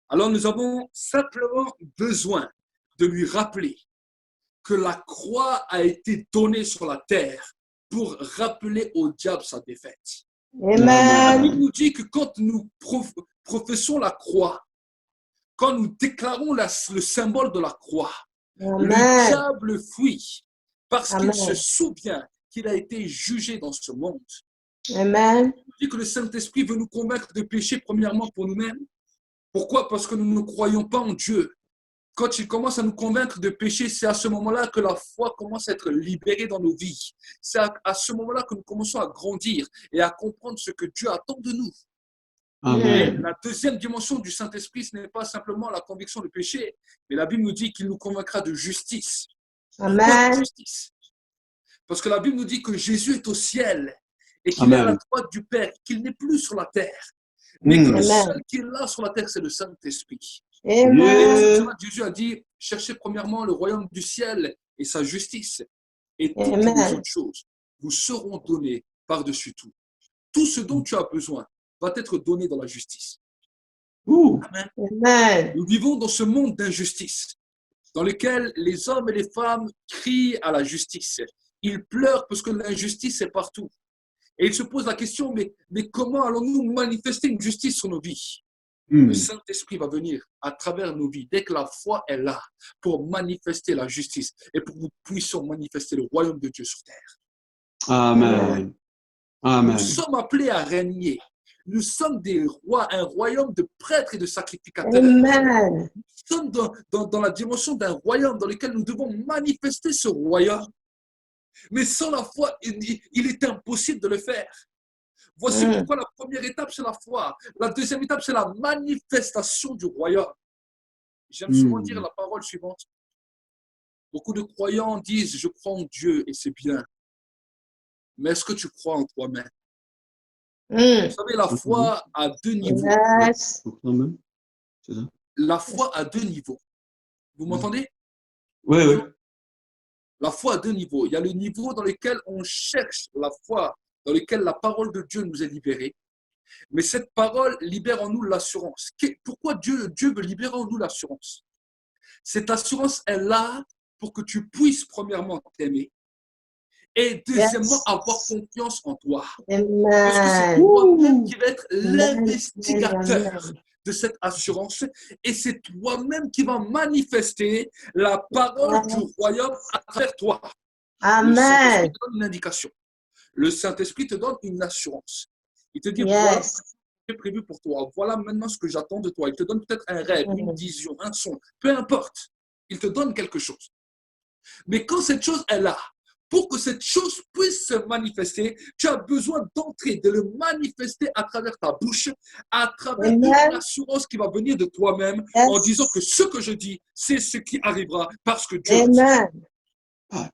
alors nous avons simplement besoin de lui rappeler que la croix a été donnée sur la terre pour rappeler au diable sa défaite. La Bible Amen. nous dit que quand nous professons la croix, quand nous déclarons le symbole de la croix, le Amen. diable fuit parce qu'il Amen. se souvient qu'il a été jugé dans ce monde. Amen. Il dit que le Saint-Esprit veut nous convaincre de pécher premièrement pour nous-mêmes. Pourquoi? Parce que nous ne croyons pas en Dieu. Quand il commence à nous convaincre de pécher, c'est à ce moment-là que la foi commence à être libérée dans nos vies. C'est à ce moment-là que nous commençons à grandir et à comprendre ce que Dieu attend de nous. Amen. La deuxième dimension du Saint-Esprit, ce n'est pas simplement la conviction de péché, mais la Bible nous dit qu'il nous convaincra de justice. Pourquoi de Amen. justice? Parce que la Bible nous dit que Jésus est au ciel et qu'il est à la Amen. droite du Père, qu'il n'est plus sur la terre, mais que le Amen. seul qui est là sur la terre, c'est le Saint-Esprit. Amen. C'est pour Yeah. ça que Jésus a dit, cherchez premièrement le royaume du ciel et sa justice, et toutes Amen. les autres choses vous seront données par-dessus tout. Tout ce dont tu as besoin va être donné dans la justice. Amen. Amen. Nous vivons dans ce monde d'injustice, dans lequel les hommes et les femmes crient à la justice. Ils pleurent parce que l'injustice est partout. Et ils se posent la question, mais comment allons-nous manifester une justice sur nos vies? Le Saint-Esprit va venir à travers nos vies dès que la foi est là pour manifester la justice et pour que nous puissions manifester le royaume de Dieu sur terre. Amen. Nous Amen. sommes appelés à régner. Nous sommes des rois, un royaume de prêtres et de sacrificateurs. Amen. Nous sommes dans la dimension d'un royaume dans lequel nous devons manifester ce royaume. Mais sans la foi, il est impossible de le faire. Voici pourquoi la première étape, c'est la foi. La deuxième étape, c'est la manifestation du royaume. J'aime souvent dire la parole suivante. Beaucoup de croyants disent, je crois en Dieu et c'est bien. Mais est-ce que tu crois en toi-même? Vous savez, la foi a deux niveaux. Yes. C'est ça? La foi a deux niveaux. Vous m'entendez? Oui, oui. La foi a deux niveaux. Il y a le niveau dans lequel on cherche la foi, dans lequel la parole de Dieu nous est libérée. Mais cette parole libère en nous l'assurance. Pourquoi Dieu veut libérer en nous l'assurance? Cette assurance est là pour que tu puisses premièrement t'aimer Et deuxièmement, Yes. avoir confiance en toi. Parce que c'est Amen. toi-même qui va être Amen. l'investigateur Amen. de cette assurance et c'est toi-même qui va manifester la parole du royaume à travers toi. Le Saint-Esprit Amen. te donne une indication. Le Saint-Esprit te donne une assurance. Il te dit, voilà ce Yes. qui est prévu pour toi. Voilà maintenant ce que j'attends de toi. Il te donne peut-être un rêve, une vision, un son, peu importe. Il te donne quelque chose. Mais quand cette chose est là, pour que cette chose puisse se manifester, tu as besoin d'entrer, de le manifester à travers ta bouche, à travers une Amen. assurance qui va venir de toi-même en disant que Yes. ce que je dis, c'est ce qui arrivera parce que Dieu le dit. Amen.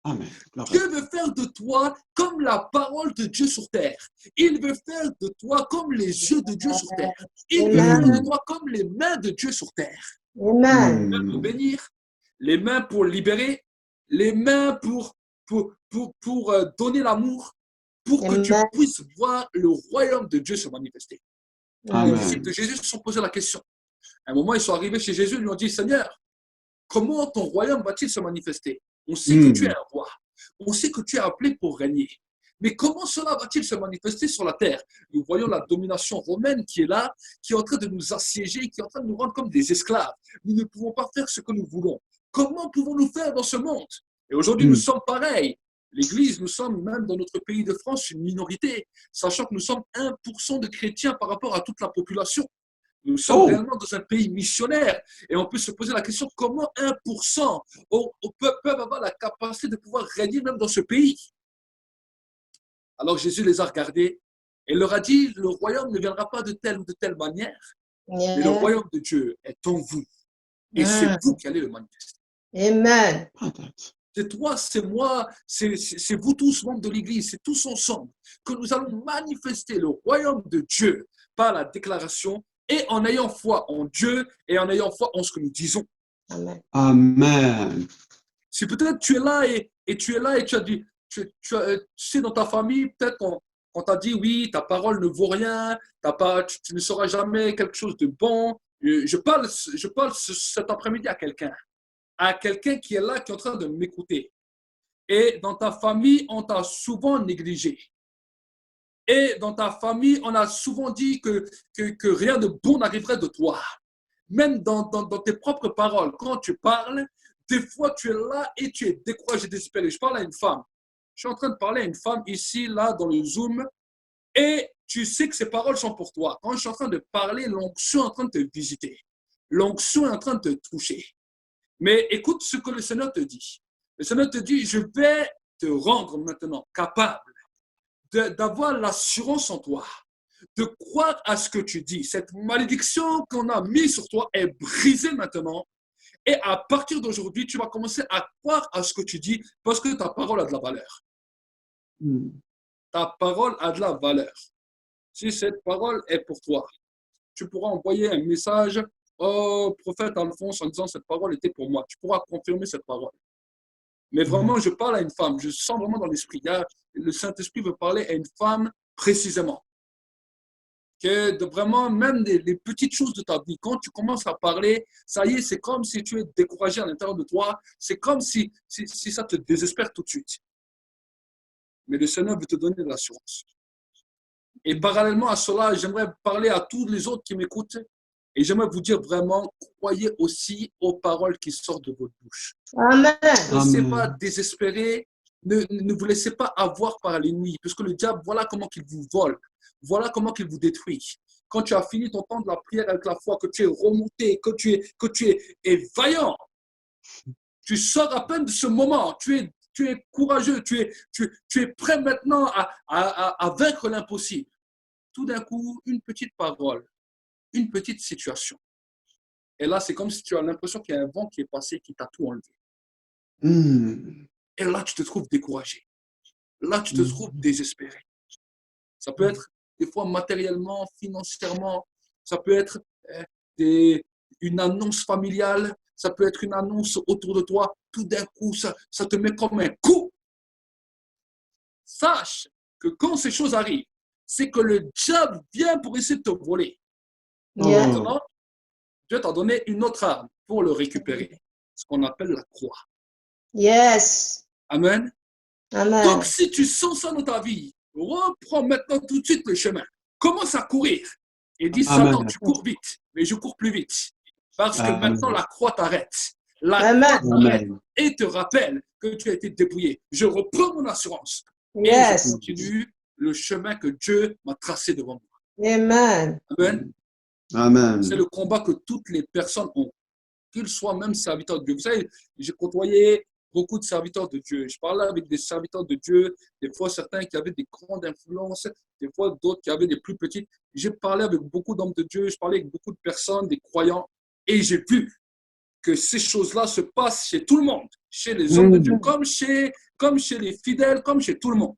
Amen. Gloire à Dieu veut faire de toi comme la parole de Dieu sur terre. Il veut faire de toi comme les yeux de Dieu sur terre. Il veut faire de toi comme les mains de Dieu sur terre. Amen. Les mains pour bénir, les mains pour libérer, les mains pour donner l'amour, pour que tu Amen. puisses voir le royaume de Dieu se manifester. Les Amen. disciples de Jésus se sont posé la question. À un moment, ils sont arrivés chez Jésus, ils lui ont dit, Seigneur, comment ton royaume va-t-il se manifester? On sait que tu es un roi. On sait que tu es appelé pour régner. Mais comment cela va-t-il se manifester sur la terre? Nous voyons la domination romaine qui est là, qui est en train de nous assiéger, qui est en train de nous rendre comme des esclaves. Nous ne pouvons pas faire ce que nous voulons. Comment pouvons-nous faire dans ce monde? Et aujourd'hui, nous sommes pareils. L'Église, nous sommes même dans notre pays de France une minorité, sachant que nous sommes 1% de chrétiens par rapport à toute la population. Nous sommes réellement dans un pays missionnaire et on peut se poser la question comment 1% peuvent avoir la capacité de pouvoir régner même dans ce pays. Alors Jésus les a regardés et leur a dit, le royaume ne viendra pas de telle ou de telle manière, mais le royaume de Dieu est en vous et c'est vous qui allez le manifester. Amen. C'est toi, c'est moi, c'est vous tous, membres de l'Église, c'est tous ensemble que nous allons manifester le royaume de Dieu par la déclaration et en ayant foi en Dieu et en ayant foi en ce que nous disons. Amen. Amen. Si peut-être tu es là et tu es là et tu as dit, tu sais, dans ta famille, peut-être qu'on t'a dit, oui, ta parole ne vaut rien, tu ne sauras jamais quelque chose de bon. Je parle cet après-midi à quelqu'un qui est là, qui est en train de m'écouter. Et dans ta famille, on t'a souvent négligé. Et dans ta famille, on a souvent dit que rien de bon n'arriverait de toi. Même dans tes propres paroles, quand tu parles, des fois tu es là et tu es découragé, désespéré. Je parle à une femme. Je suis en train de parler à une femme ici, là, dans le Zoom, et tu sais que ces paroles sont pour toi. Quand je suis en train de parler, l'onction est en train de te visiter. L'onction est en train de te toucher. Mais écoute ce que le Seigneur te dit. Le Seigneur te dit, je vais te rendre maintenant capable d'avoir l'assurance en toi, de croire à ce que tu dis. Cette malédiction qu'on a mise sur toi est brisée maintenant. Et à partir d'aujourd'hui, tu vas commencer à croire à ce que tu dis parce que ta parole a de la valeur. Ta parole a de la valeur. Si cette parole est pour toi, tu pourras envoyer un message au prophète Alphonse en disant cette parole était pour moi. Tu pourras confirmer cette parole. Mais vraiment, je parle à une femme. Je sens vraiment dans l'esprit. Le Saint-Esprit veut parler à une femme précisément. Que de vraiment, même les petites choses de ta vie, quand tu commences à parler, ça y est, c'est comme si tu es découragé à l'intérieur de toi. C'est comme si ça te désespère tout de suite. Mais le Seigneur veut te donner de l'assurance. Et parallèlement à cela, j'aimerais parler à tous les autres qui m'écoutent. Et j'aimerais vous dire vraiment, croyez aussi aux paroles qui sortent de votre bouche. Amen. Ne vous laissez pas désespérer, ne vous laissez pas avoir par l'ennemi, parce que le diable, voilà comment il vous vole, voilà comment il vous détruit. Quand tu as fini ton temps de la prière avec la foi, que tu es remonté, que tu es vaillant, tu sors à peine de ce moment, tu es courageux, tu es prêt maintenant à vaincre l'impossible. Tout d'un coup, une petite parole, une petite situation. Et là, c'est comme si tu as l'impression qu'il y a un vent qui est passé, qui t'a tout enlevé. Et là, tu te trouves découragé. Là, tu te trouves désespéré. Ça peut être des fois matériellement, financièrement, ça peut être une annonce familiale, ça peut être une annonce autour de toi. Tout d'un coup, ça te met comme un coup. Sache que quand ces choses arrivent, c'est que le diable vient pour essayer de te voler. Maintenant, Dieu t'a donné une autre arme pour le récupérer, ce qu'on appelle la croix. Yes. Amen. Amen. Donc, si tu sens ça dans ta vie, reprends maintenant tout de suite le chemin. Commence à courir. Et dis, Amen. Satan, tu cours vite, mais je cours plus vite. Parce que Amen. maintenant, la croix t'arrête. La Amen. croix t'arrête Amen. et te rappelle que tu as été dépouillé. Je reprends mon assurance et je Yes. continue le chemin que Dieu m'a tracé devant moi. Amen. Amen. Amen. C'est le combat que toutes les personnes ont, qu'ils soient même serviteurs de Dieu. Vous savez, j'ai côtoyé beaucoup de serviteurs de Dieu. Je parlais avec des serviteurs de Dieu, des fois certains qui avaient des grandes influences, des fois d'autres qui avaient des plus petites. J'ai parlé avec beaucoup d'hommes de Dieu, je parlais avec beaucoup de personnes, des croyants, et j'ai vu que ces choses-là se passent chez tout le monde, chez les hommes de Dieu, comme chez les fidèles, comme chez tout le monde.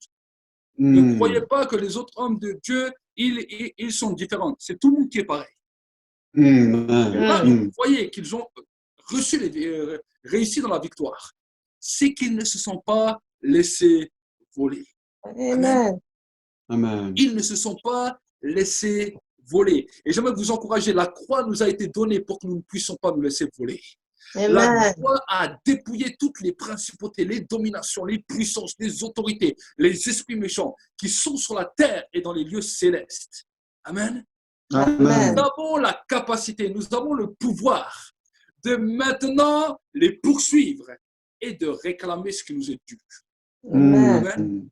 Ne croyez pas que les autres hommes de Dieu, ils sont différents. C'est tout le monde qui est pareil. Là, vous voyez qu'ils ont réussi dans la victoire. C'est qu'ils ne se sont pas laissés voler. Amen. Amen. Ils ne se sont pas laissés voler. Et j'aimerais vous encourager. La croix nous a été donnée pour que nous ne puissions pas nous laisser voler. La Amen. croix a dépouillé toutes les principautés, les dominations, les puissances, les autorités, les esprits méchants qui sont sur la terre et dans les lieux célestes. Amen. Amen. Nous avons la capacité, nous avons le pouvoir de maintenant les poursuivre et de réclamer ce qui nous est dû. Amen. Amen.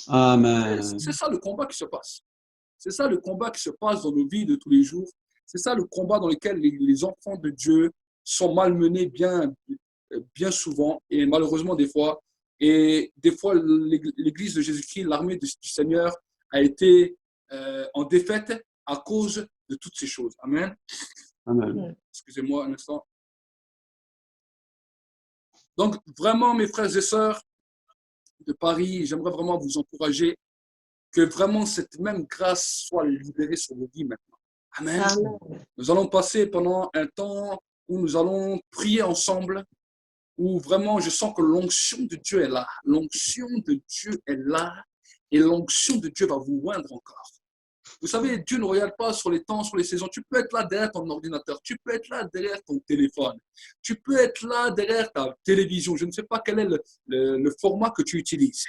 Amen. C'est ça le combat qui se passe. C'est ça le combat qui se passe dans nos vies de tous les jours. C'est ça le combat dans lequel les enfants de Dieu sont malmenés bien souvent et malheureusement des fois. Et des fois, l'Église de Jésus-Christ, l'armée du Seigneur a été en défaite à cause de toutes ces choses. Amen. Amen. Excusez-moi un instant. Donc, vraiment, mes frères et sœurs de Paris, j'aimerais vraiment vous encourager que vraiment cette même grâce soit libérée sur vos vies maintenant. Amen. Amen. Nous allons passer pendant un temps où nous allons prier ensemble, où vraiment je sens que l'onction de Dieu est là. L'onction de Dieu est là et l'onction de Dieu va vous oindre encore. Vous savez, Dieu ne regarde pas sur les temps, sur les saisons. Tu peux être là derrière ton ordinateur, tu peux être là derrière ton téléphone, tu peux être là derrière ta télévision. Je ne sais pas quel est le format que tu utilises.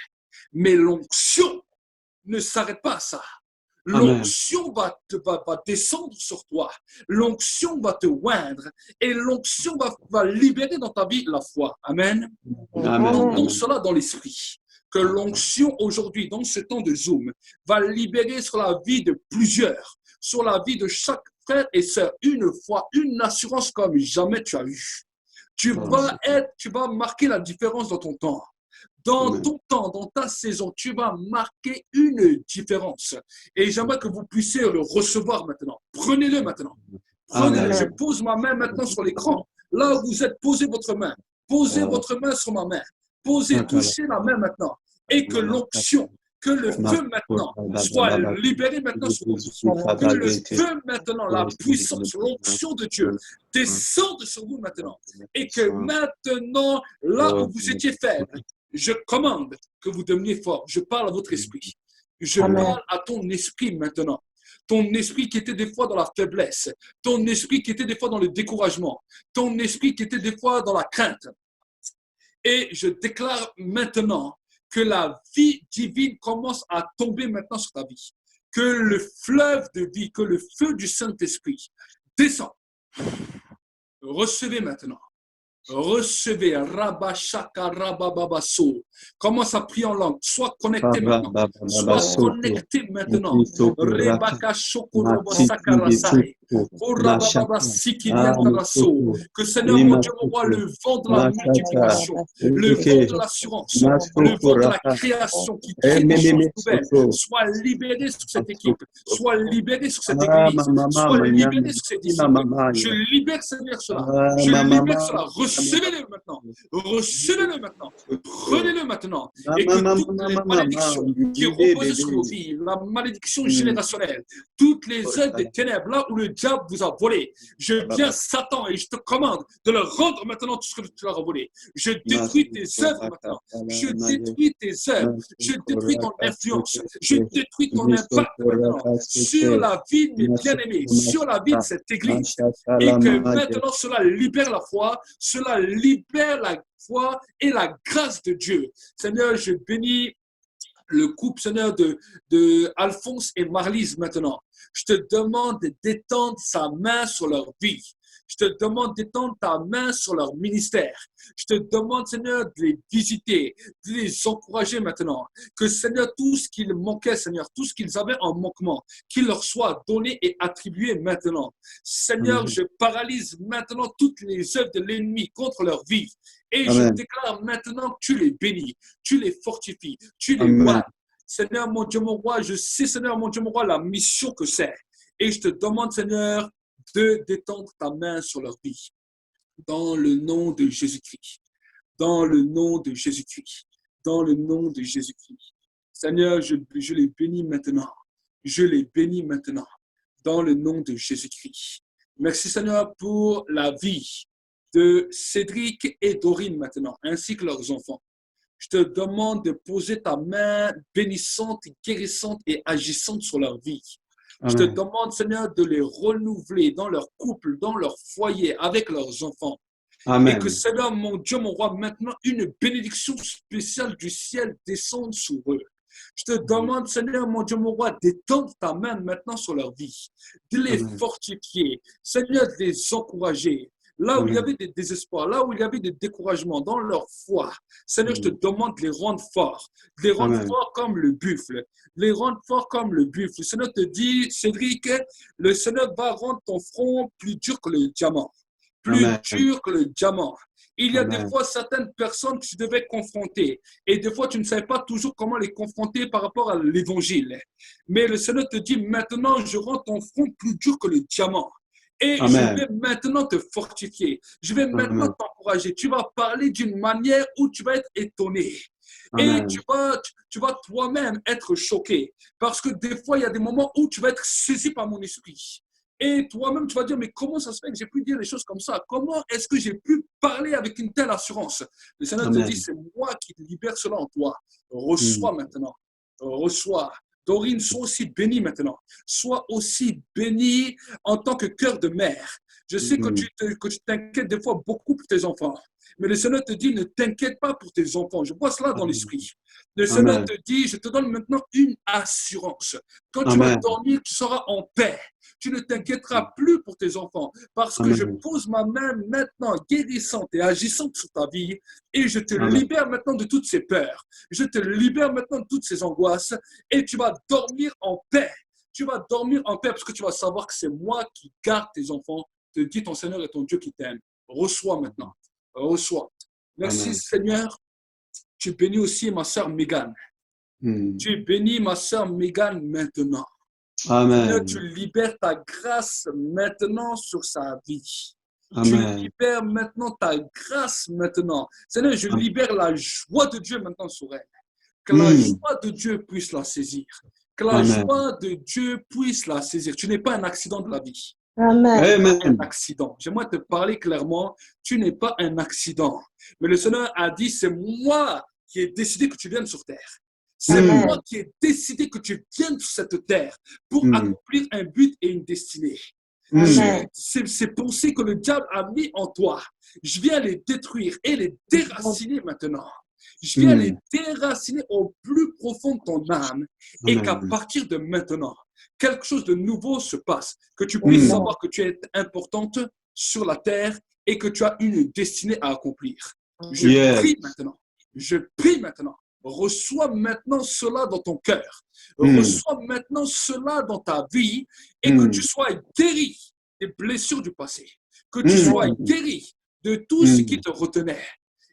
Mais l'onction ne s'arrête pas à ça. L'onction va descendre sur toi. L'onction va te oindre et l'onction va libérer dans ta vie la foi. Amen. Amen. Entendons cela dans l'esprit. Que l'onction aujourd'hui, dans ce temps de Zoom, va libérer sur la vie de plusieurs, sur la vie de chaque frère et sœur, une foi, une assurance comme jamais tu as eu. Tu vas marquer la différence dans ton temps. Dans ton temps, dans ta saison, tu vas marquer une différence. Et j'aimerais que vous puissiez le recevoir maintenant. Prenez-le maintenant. Prenez-le. Je pose ma main maintenant sur l'écran. Là où vous êtes, posez votre main. Posez votre main sur ma main. Posez, touchez la main maintenant. Et que l'onction, que le feu maintenant soit libéré maintenant sur vous. Que le feu maintenant, la puissance, l'onction de Dieu descende sur vous maintenant. Et que maintenant, là où vous étiez faible, je commande que vous deveniez fort. Je parle à votre esprit. Je parle à ton esprit maintenant. Ton esprit qui était des fois dans la faiblesse. Ton esprit qui était des fois dans le découragement. Ton esprit qui était des fois dans la crainte. Et je déclare maintenant que la vie divine commence à tomber maintenant sur ta vie. Que le fleuve de vie, que le feu du Saint-Esprit descend. Recevez maintenant. Recevez. Rabashaka Rabababaso. Commence à prier en langue. Sois connecté maintenant. Sois connecté maintenant. Rebaka Shokorobo Sakarasai. Que Seigneur mon Dieu m'envoie le vent de la multiplication, le vent de l'assurance, le vent de la création qui crée des choses nouvelles. Soit libéré sur cette équipe, soit libéré sur cette église, soit libéré sur cette disciples. Je libère Seigneur cela. Je libère cela. Recevez-le maintenant. Recevez-le maintenant. Prenez-le maintenant. Et que toutes les malédictions qui reposent sur vos vies, la malédiction générationnelle, toutes les œuvres des ténèbres, là où le diable vous a volé. Je viens, Satan, et je te commande de leur rendre maintenant tout ce que tu leur as volé. Je détruis tes œuvres maintenant. Je détruis tes œuvres. Je détruis ton influence. Je détruis ton impact maintenant sur la vie de mes bien-aimés, sur la vie de cette église. Et que maintenant, cela libère la foi, cela libère la foi et la grâce de Dieu. Seigneur, je bénis le couple, Seigneur, de Alphonse et Marlise maintenant. Je te demande d'étendre sa main sur leur vie. Je te demande d'étendre ta main sur leur ministère. Je te demande, Seigneur, de les visiter, de les encourager maintenant. Que, Seigneur, tout ce qu'il manquait, Seigneur, tout ce qu'ils avaient en manquement, qu'il leur soit donné et attribué maintenant. Seigneur, je paralyse maintenant toutes les œuvres de l'ennemi contre leur vie. Et je déclare maintenant que tu les bénis, tu les fortifies, tu les vois. Seigneur, mon Dieu, mon roi, je sais, Seigneur, mon Dieu, mon roi, la mission que c'est. Et je te demande, Seigneur, de d'étendre ta main sur leur vie. Dans le nom de Jésus-Christ. Dans le nom de Jésus-Christ. Dans le nom de Jésus-Christ. Seigneur, je les bénis maintenant. Je les bénis maintenant. Dans le nom de Jésus-Christ. Merci, Seigneur, pour la vie de Cédric et Dorine maintenant, ainsi que leurs enfants. Je te demande de poser ta main bénissante, guérissante et agissante sur leur vie. Je te demande, Seigneur, de les renouveler dans leur couple, dans leur foyer, avec leurs enfants. Et que, Seigneur, mon Dieu, mon roi, maintenant, une bénédiction spéciale du ciel descende sur eux. Je te demande, Seigneur, mon Dieu, mon roi, d'étendre ta main maintenant sur leur vie, de les fortifier, Seigneur, de les encourager. Là où il y avait des désespoirs, là où il y avait des découragements dans leur foi, Seigneur, je te demande de les rendre forts, de les rendre forts comme le buffle, de les rendre forts comme le buffle. Le Seigneur te dit, Cédric, le Seigneur va rendre ton front plus dur que le diamant, plus dur que le diamant. Il y a des fois certaines personnes que tu devais confronter et des fois tu ne savais pas toujours comment les confronter par rapport à l'évangile. Mais le Seigneur te dit, maintenant je rends ton front plus dur que le diamant. Et je vais maintenant te fortifier. Je vais maintenant t'encourager. Tu vas parler d'une manière où tu vas être étonné. Et tu vas toi-même être choqué. Parce que des fois, il y a des moments où tu vas être saisi par mon esprit. Et toi-même, tu vas dire, mais comment ça se fait que j'ai pu dire les choses comme ça? Comment est-ce que j'ai pu parler avec une telle assurance? Le Seigneur te dit, c'est moi qui te libère cela en toi. Reçois maintenant. Reçois. Dorine, sois aussi bénie maintenant. Sois aussi bénie en tant que cœur de mère. Je sais que tu t'inquiètes des fois beaucoup pour tes enfants. Mais le Seigneur te dit, ne t'inquiète pas pour tes enfants. Je vois cela dans l'esprit. Le Seigneur te dit, je te donne maintenant une assurance. Quand tu vas dormir, tu seras en paix. Tu ne t'inquiéteras plus pour tes enfants parce que je pose ma main maintenant guérissante et agissante sur ta vie et je te libère maintenant de toutes ces peurs. Je te libère maintenant de toutes ces angoisses et tu vas dormir en paix. Tu vas dormir en paix parce que tu vas savoir que c'est moi qui garde tes enfants. Te dit ton Seigneur et ton Dieu qui t'aime. Reçois maintenant. Reçois. Merci Seigneur. Tu bénis aussi ma sœur Mégane. Tu bénis ma sœur Mégane maintenant. Seigneur, tu libères ta grâce maintenant sur sa vie. Tu libères maintenant ta grâce maintenant. Seigneur, je libère la joie de Dieu maintenant sur elle. Que la joie de Dieu puisse la saisir. Que la joie de Dieu puisse la saisir. Tu n'es pas un accident de la vie. Amen. Un accident. J'aimerais te parler clairement. Tu n'es pas un accident. Mais le Seigneur a dit, c'est moi qui ai décidé que tu viennes sur terre. C'est moi qui ai décidé que tu viennes sur cette terre pour accomplir un but et une destinée. Ces pensées que le diable a mis en toi, je viens les détruire et les déraciner maintenant. Je viens les déraciner au plus profond de ton âme et qu'à partir de maintenant, quelque chose de nouveau se passe. Que tu puisses savoir que tu es importante sur la terre et que tu as une destinée à accomplir. Je prie maintenant. Je prie maintenant. Reçois maintenant cela dans ton cœur. Reçois maintenant cela dans ta vie et que tu sois guéri des blessures du passé. Que tu sois guéri de tout ce qui te retenait.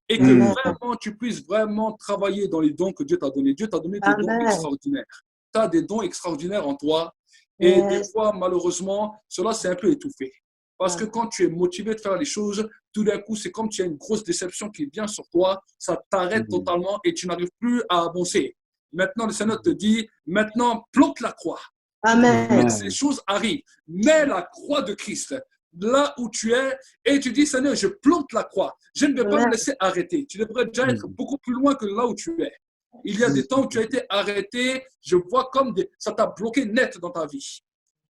Et que vraiment tu puisses vraiment travailler dans les dons que Dieu t'a donnés. Dieu t'a donné des dons extraordinaires. Tu as des dons extraordinaires en toi. Et des fois, malheureusement, cela s'est un peu étouffé. Parce que quand tu es motivé de faire les choses, tout d'un coup, c'est comme tu as une grosse déception qui vient sur toi, ça t'arrête totalement et tu n'arrives plus à avancer. Maintenant, le Seigneur te dit, maintenant, plante la croix. Amen. Ces choses arrivent. Mets la croix de Christ là où tu es et tu dis, Seigneur, je plante la croix. Je ne vais pas me laisser arrêter. Tu devrais déjà être beaucoup plus loin que là où tu es. Il y a des temps où tu as été arrêté. Je vois comme ça t'a bloqué net dans ta vie.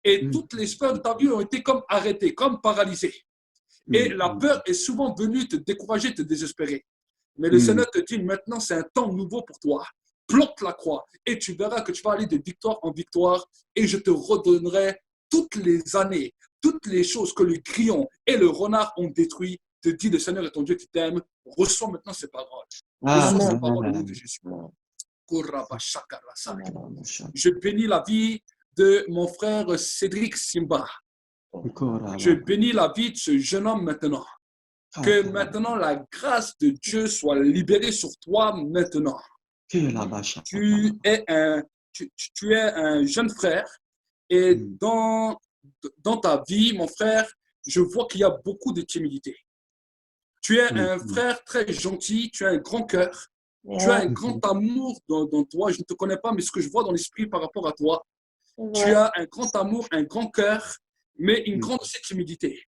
Et toutes les sphères de ta vie ont été comme arrêtées, comme paralysées. Et la peur est souvent venue te décourager, te désespérer. Mais le Seigneur te dit, maintenant, c'est un temps nouveau pour toi. Plante la croix et tu verras que tu vas aller de victoire en victoire et je te redonnerai toutes les années, toutes les choses que le grillon et le renard ont détruit. Te dit le Seigneur est ton Dieu qui t'aime. Reçois maintenant ces paroles. Reçois ces paroles au nom de Jésus. Je bénis la vie de mon frère Cédric Simba. Je bénis la vie de ce jeune homme maintenant. Que maintenant la grâce de Dieu soit libérée sur toi maintenant. Tu es un jeune frère et dans ta vie, mon frère, je vois qu'il y a beaucoup de timidité. Tu es un frère très gentil, tu as un grand cœur, tu as un grand amour dans toi. Je ne te connais pas, mais ce que je vois dans l'esprit par rapport à toi, tu as un grand amour, un grand cœur, mais une grande aussi timidité.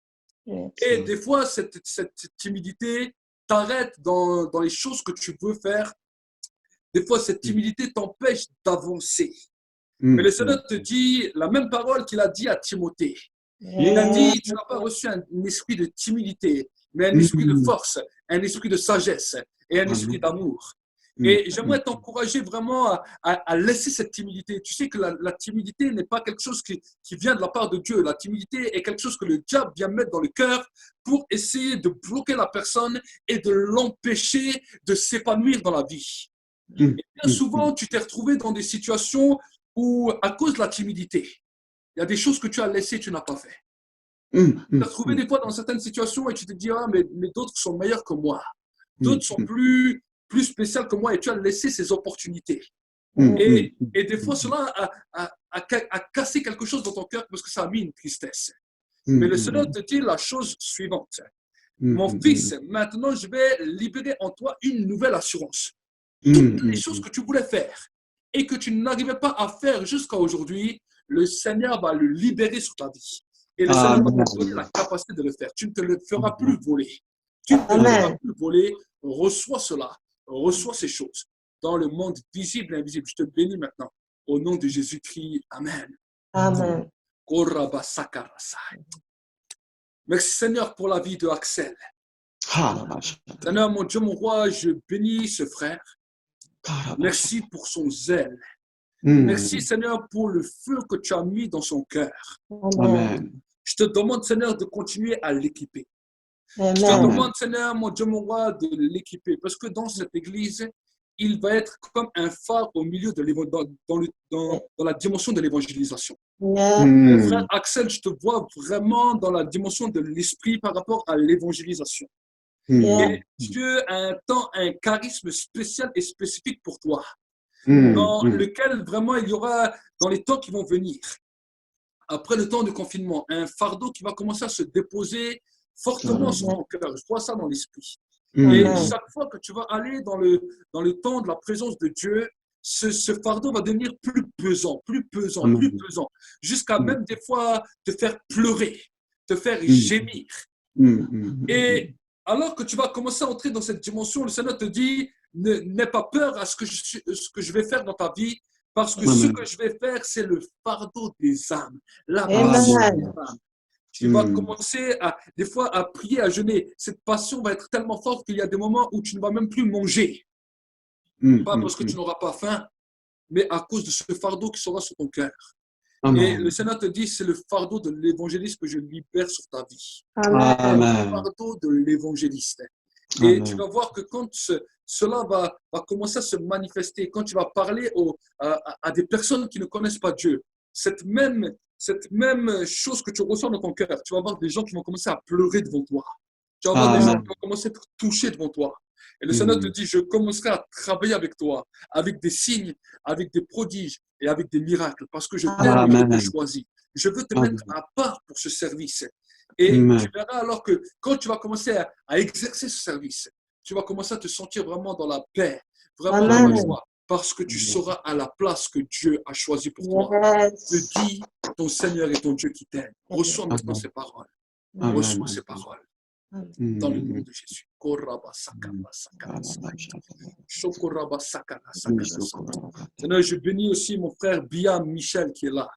Et des fois, cette timidité t'arrête dans les choses que tu veux faire. Des fois, cette timidité t'empêche d'avancer. Mais le Seigneur te dit la même parole qu'il a dit à Timothée. Il a dit, tu n'as pas reçu un esprit de timidité, mais un esprit de force, un esprit de sagesse et un esprit d'amour. Et j'aimerais t'encourager vraiment à laisser cette timidité. Tu sais que la timidité n'est pas quelque chose qui vient de la part de Dieu. La timidité est quelque chose que le diable vient mettre dans le cœur pour essayer de bloquer la personne et de l'empêcher de s'épanouir dans la vie. Et bien souvent, tu t'es retrouvé dans des situations où, à cause de la timidité, il y a des choses que tu as laissées, tu n'as pas fait. Tu t'es retrouvé des fois dans certaines situations et tu te dis, ah, mais d'autres sont meilleurs que moi. D'autres sont plus spéciales que moi et tu as laissé ces opportunités. Et des fois, cela a cassé quelque chose dans ton cœur parce que ça a mis une tristesse. Mais le Seigneur te dit la chose suivante. Mon fils, maintenant, je vais libérer en toi une nouvelle assurance. Toutes les choses que tu voulais faire et que tu n'arrivais pas à faire jusqu'à aujourd'hui, le Seigneur va le libérer sur ta vie. Et le Seigneur va te donner la capacité de le faire. Tu ne te le feras plus voler. Tu ne te le feras plus voler. Reçois cela. Reçois ces choses dans le monde visible et invisible. Je te bénis maintenant. Au nom de Jésus-Christ. Amen. Amen. Merci Seigneur pour la vie de Axel. Seigneur, mon Dieu, mon roi, je bénis ce frère. Merci pour son zèle. Merci Seigneur pour le feu que tu as mis dans son cœur. Amen. Je te demande Seigneur de continuer à l'équiper. Amen. Je te demande Seigneur, mon Dieu, mon roi, de l'équiper. Parce que dans cette église, il va être comme un phare au milieu de dans la dimension de l'évangélisation. Frère Axel, je te vois vraiment dans la dimension de l'esprit par rapport à l'évangélisation. Et Dieu a un charisme spécial et spécifique pour toi, dans lequel vraiment il y aura, dans les temps qui vont venir, après le temps de confinement, un fardeau qui va commencer à se déposer fortement sur ton cœur. Je vois ça dans l'esprit. Et chaque fois que tu vas aller dans le temps de la présence de Dieu, ce fardeau va devenir plus pesant, jusqu'à même des fois te faire pleurer, te faire gémir. Et alors que tu vas commencer à entrer dans cette dimension, le Seigneur te dit, n'aie pas peur à ce que je vais faire dans ta vie, parce que ce que je vais faire, c'est le fardeau des âmes, la passion des âmes. Tu vas commencer des fois à prier, à jeûner. Cette passion va être tellement forte qu'il y a des moments où tu ne vas même plus manger. Pas parce que tu n'auras pas faim, mais à cause de ce fardeau qui sera sur ton cœur. Et le Seigneur te dit, c'est le fardeau de l'évangéliste que je libère sur ta vie. Le fardeau de l'évangéliste. Et tu vas voir que quand cela va commencer à se manifester, quand tu vas parler à des personnes qui ne connaissent pas Dieu, cette même chose que tu ressens dans ton cœur, tu vas voir des gens qui vont commencer à pleurer devant toi. Tu vas voir des gens qui vont commencer à être touchés devant toi. Et le Seigneur te dit, je commencerai à travailler avec toi, avec des signes, avec des prodiges et avec des miracles, parce que je t'aime et je t'ai choisi. Je veux te mettre à part pour ce service. Et tu verras alors que quand tu vas commencer à exercer ce service, tu vas commencer à te sentir vraiment dans la paix, vraiment dans la joie. parce que tu seras à la place que Dieu a choisie pour toi. Je Yes. dis, ton Seigneur est ton Dieu qui t'aime. Reçois maintenant ces paroles. Reçois ces paroles. Dans le nom de Jésus. Seigneur, je bénis aussi mon frère Biam Michel qui est là.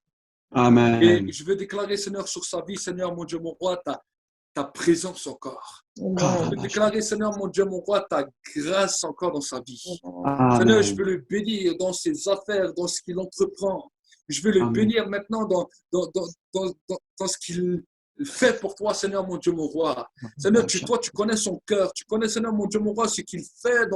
Et Amen. je veux déclarer, Seigneur, sur sa vie, Seigneur, mon Dieu, mon roi, ta présence encore. Je Amen. veux déclarer, Seigneur, mon Dieu, mon roi, ta grâce encore dans sa vie. Seigneur, Amen. je veux le bénir dans ses affaires, dans ce qu'il entreprend. Je veux le Amen. bénir maintenant dans ce qu'il fait pour toi, Seigneur, mon Dieu, mon roi. Seigneur, toi, tu connais son cœur. Tu connais, Seigneur, mon Dieu, mon roi, ce qu'il fait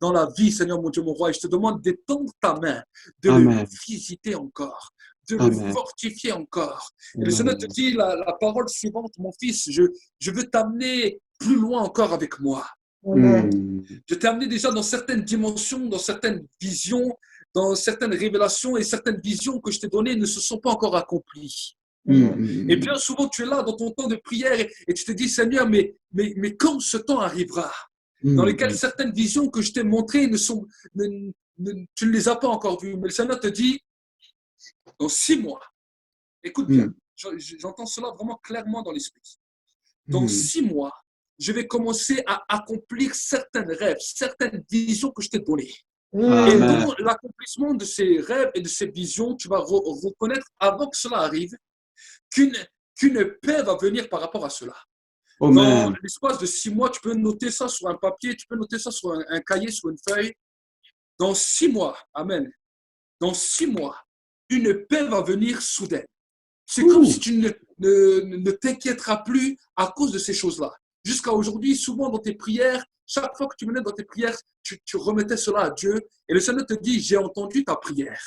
dans la vie, Seigneur, mon Dieu, mon roi. Et je te demande d'étendre ta main, de le Amen. visiter encore, de le Amen. fortifier encore. Et le Seigneur te dit la parole suivante, mon fils, je veux t'amener plus loin encore avec moi. Amen. Je t'ai amené déjà dans certaines dimensions, dans certaines visions, dans certaines révélations et certaines visions que je t'ai données ne se sont pas encore accomplies. Et bien souvent, tu es là dans ton temps de prière et tu te dis, Seigneur, mais quand ce temps arrivera, dans lequel certaines visions que je t'ai montrées tu ne les as pas encore vues. Mais le Seigneur te dit, dans 6 mois, écoute bien, j'entends cela vraiment clairement dans l'esprit. Dans 6 mois, je vais commencer à accomplir certains rêves, certaines visions que je t'ai données. Et dans l'accomplissement de ces rêves et de ces visions, tu vas reconnaître avant que cela arrive qu'une paix va venir par rapport à cela. Dans l'espace de 6 mois, tu peux noter ça sur un papier, tu peux noter ça sur un cahier, sur une feuille. Dans 6 mois, amen, dans 6 mois, une paix va venir soudaine. C'est comme si tu ne t'inquiéteras plus à cause de ces choses-là. Jusqu'à aujourd'hui, souvent dans tes prières, chaque fois que tu venais dans tes prières, tu remettais cela à Dieu. Et le Seigneur te dit, j'ai entendu ta prière.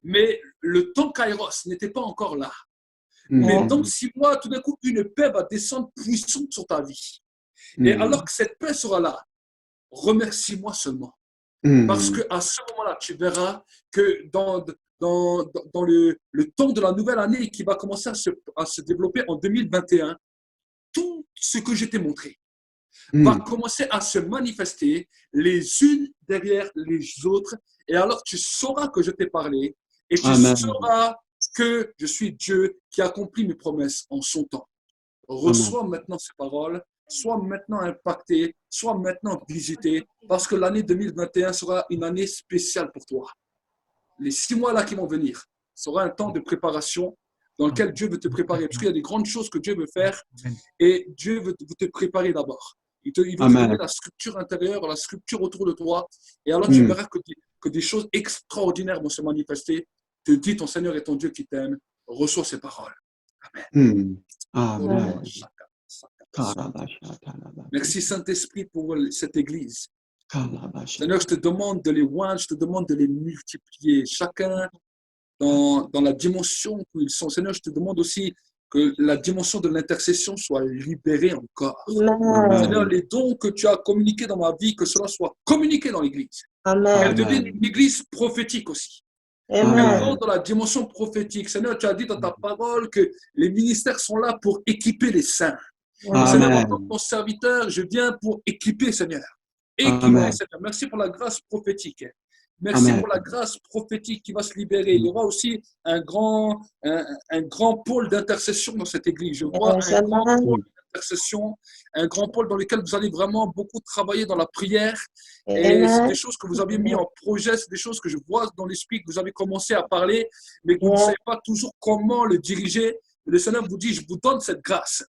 Mais le temps Kairos n'était pas encore là. Mais dans 6 mois, tout d'un coup, une paix va descendre puissante sur ta vie. Et alors que cette paix sera là, remercie-moi seulement. Parce qu'à ce moment-là, tu verras que dans le temps de la nouvelle année qui va commencer à se développer en 2021, tout ce que je t'ai montré va commencer à se manifester les unes derrière les autres. Et alors, tu sauras que je t'ai parlé et tu sauras que je suis Dieu qui accomplit mes promesses en son temps. Reçois maintenant ces paroles, sois maintenant impacté, sois maintenant visité, parce que l'année 2021 sera une année spéciale pour toi. Les 6 mois là qui vont venir sera un temps de préparation dans lequel Dieu veut te préparer, parce qu'il y a des grandes choses que Dieu veut faire et Dieu veut te préparer d'abord. Il veut te donner la structure intérieure, la structure autour de toi, et alors tu verras que des choses extraordinaires vont se manifester. Te dis, ton Seigneur est ton Dieu qui t'aime, reçois ces paroles. Amen. Amen. Merci Saint-Esprit pour cette église. Seigneur, je te demande de les oindre, je te demande de les multiplier, chacun dans la dimension où ils sont. Seigneur, je te demande aussi que la dimension de l'intercession soit libérée encore. Seigneur, les dons que tu as communiqués dans ma vie, que cela soit communiqué dans l'église. Qu'elle devienne une église prophétique aussi. Dans la dimension prophétique, Seigneur, tu as dit dans ta parole que les ministères sont là pour équiper les saints. Seigneur, en tant que ton serviteur, je viens pour équiper, Seigneur. Équiper, Seigneur. Merci pour la grâce prophétique. Merci pour la grâce prophétique qui va se libérer. Il y aura aussi un grand pôle d'intercession dans cette église. Je vois un grand pôle d'intercession, un grand pôle dans lequel vous allez vraiment beaucoup travailler dans la prière. Et c'est des choses que vous avez mis en projet, c'est des choses que je vois dans l'esprit, que vous avez commencé à parler, mais que vous ne savez pas toujours comment le diriger. Le Seigneur vous dit, je vous donne cette grâce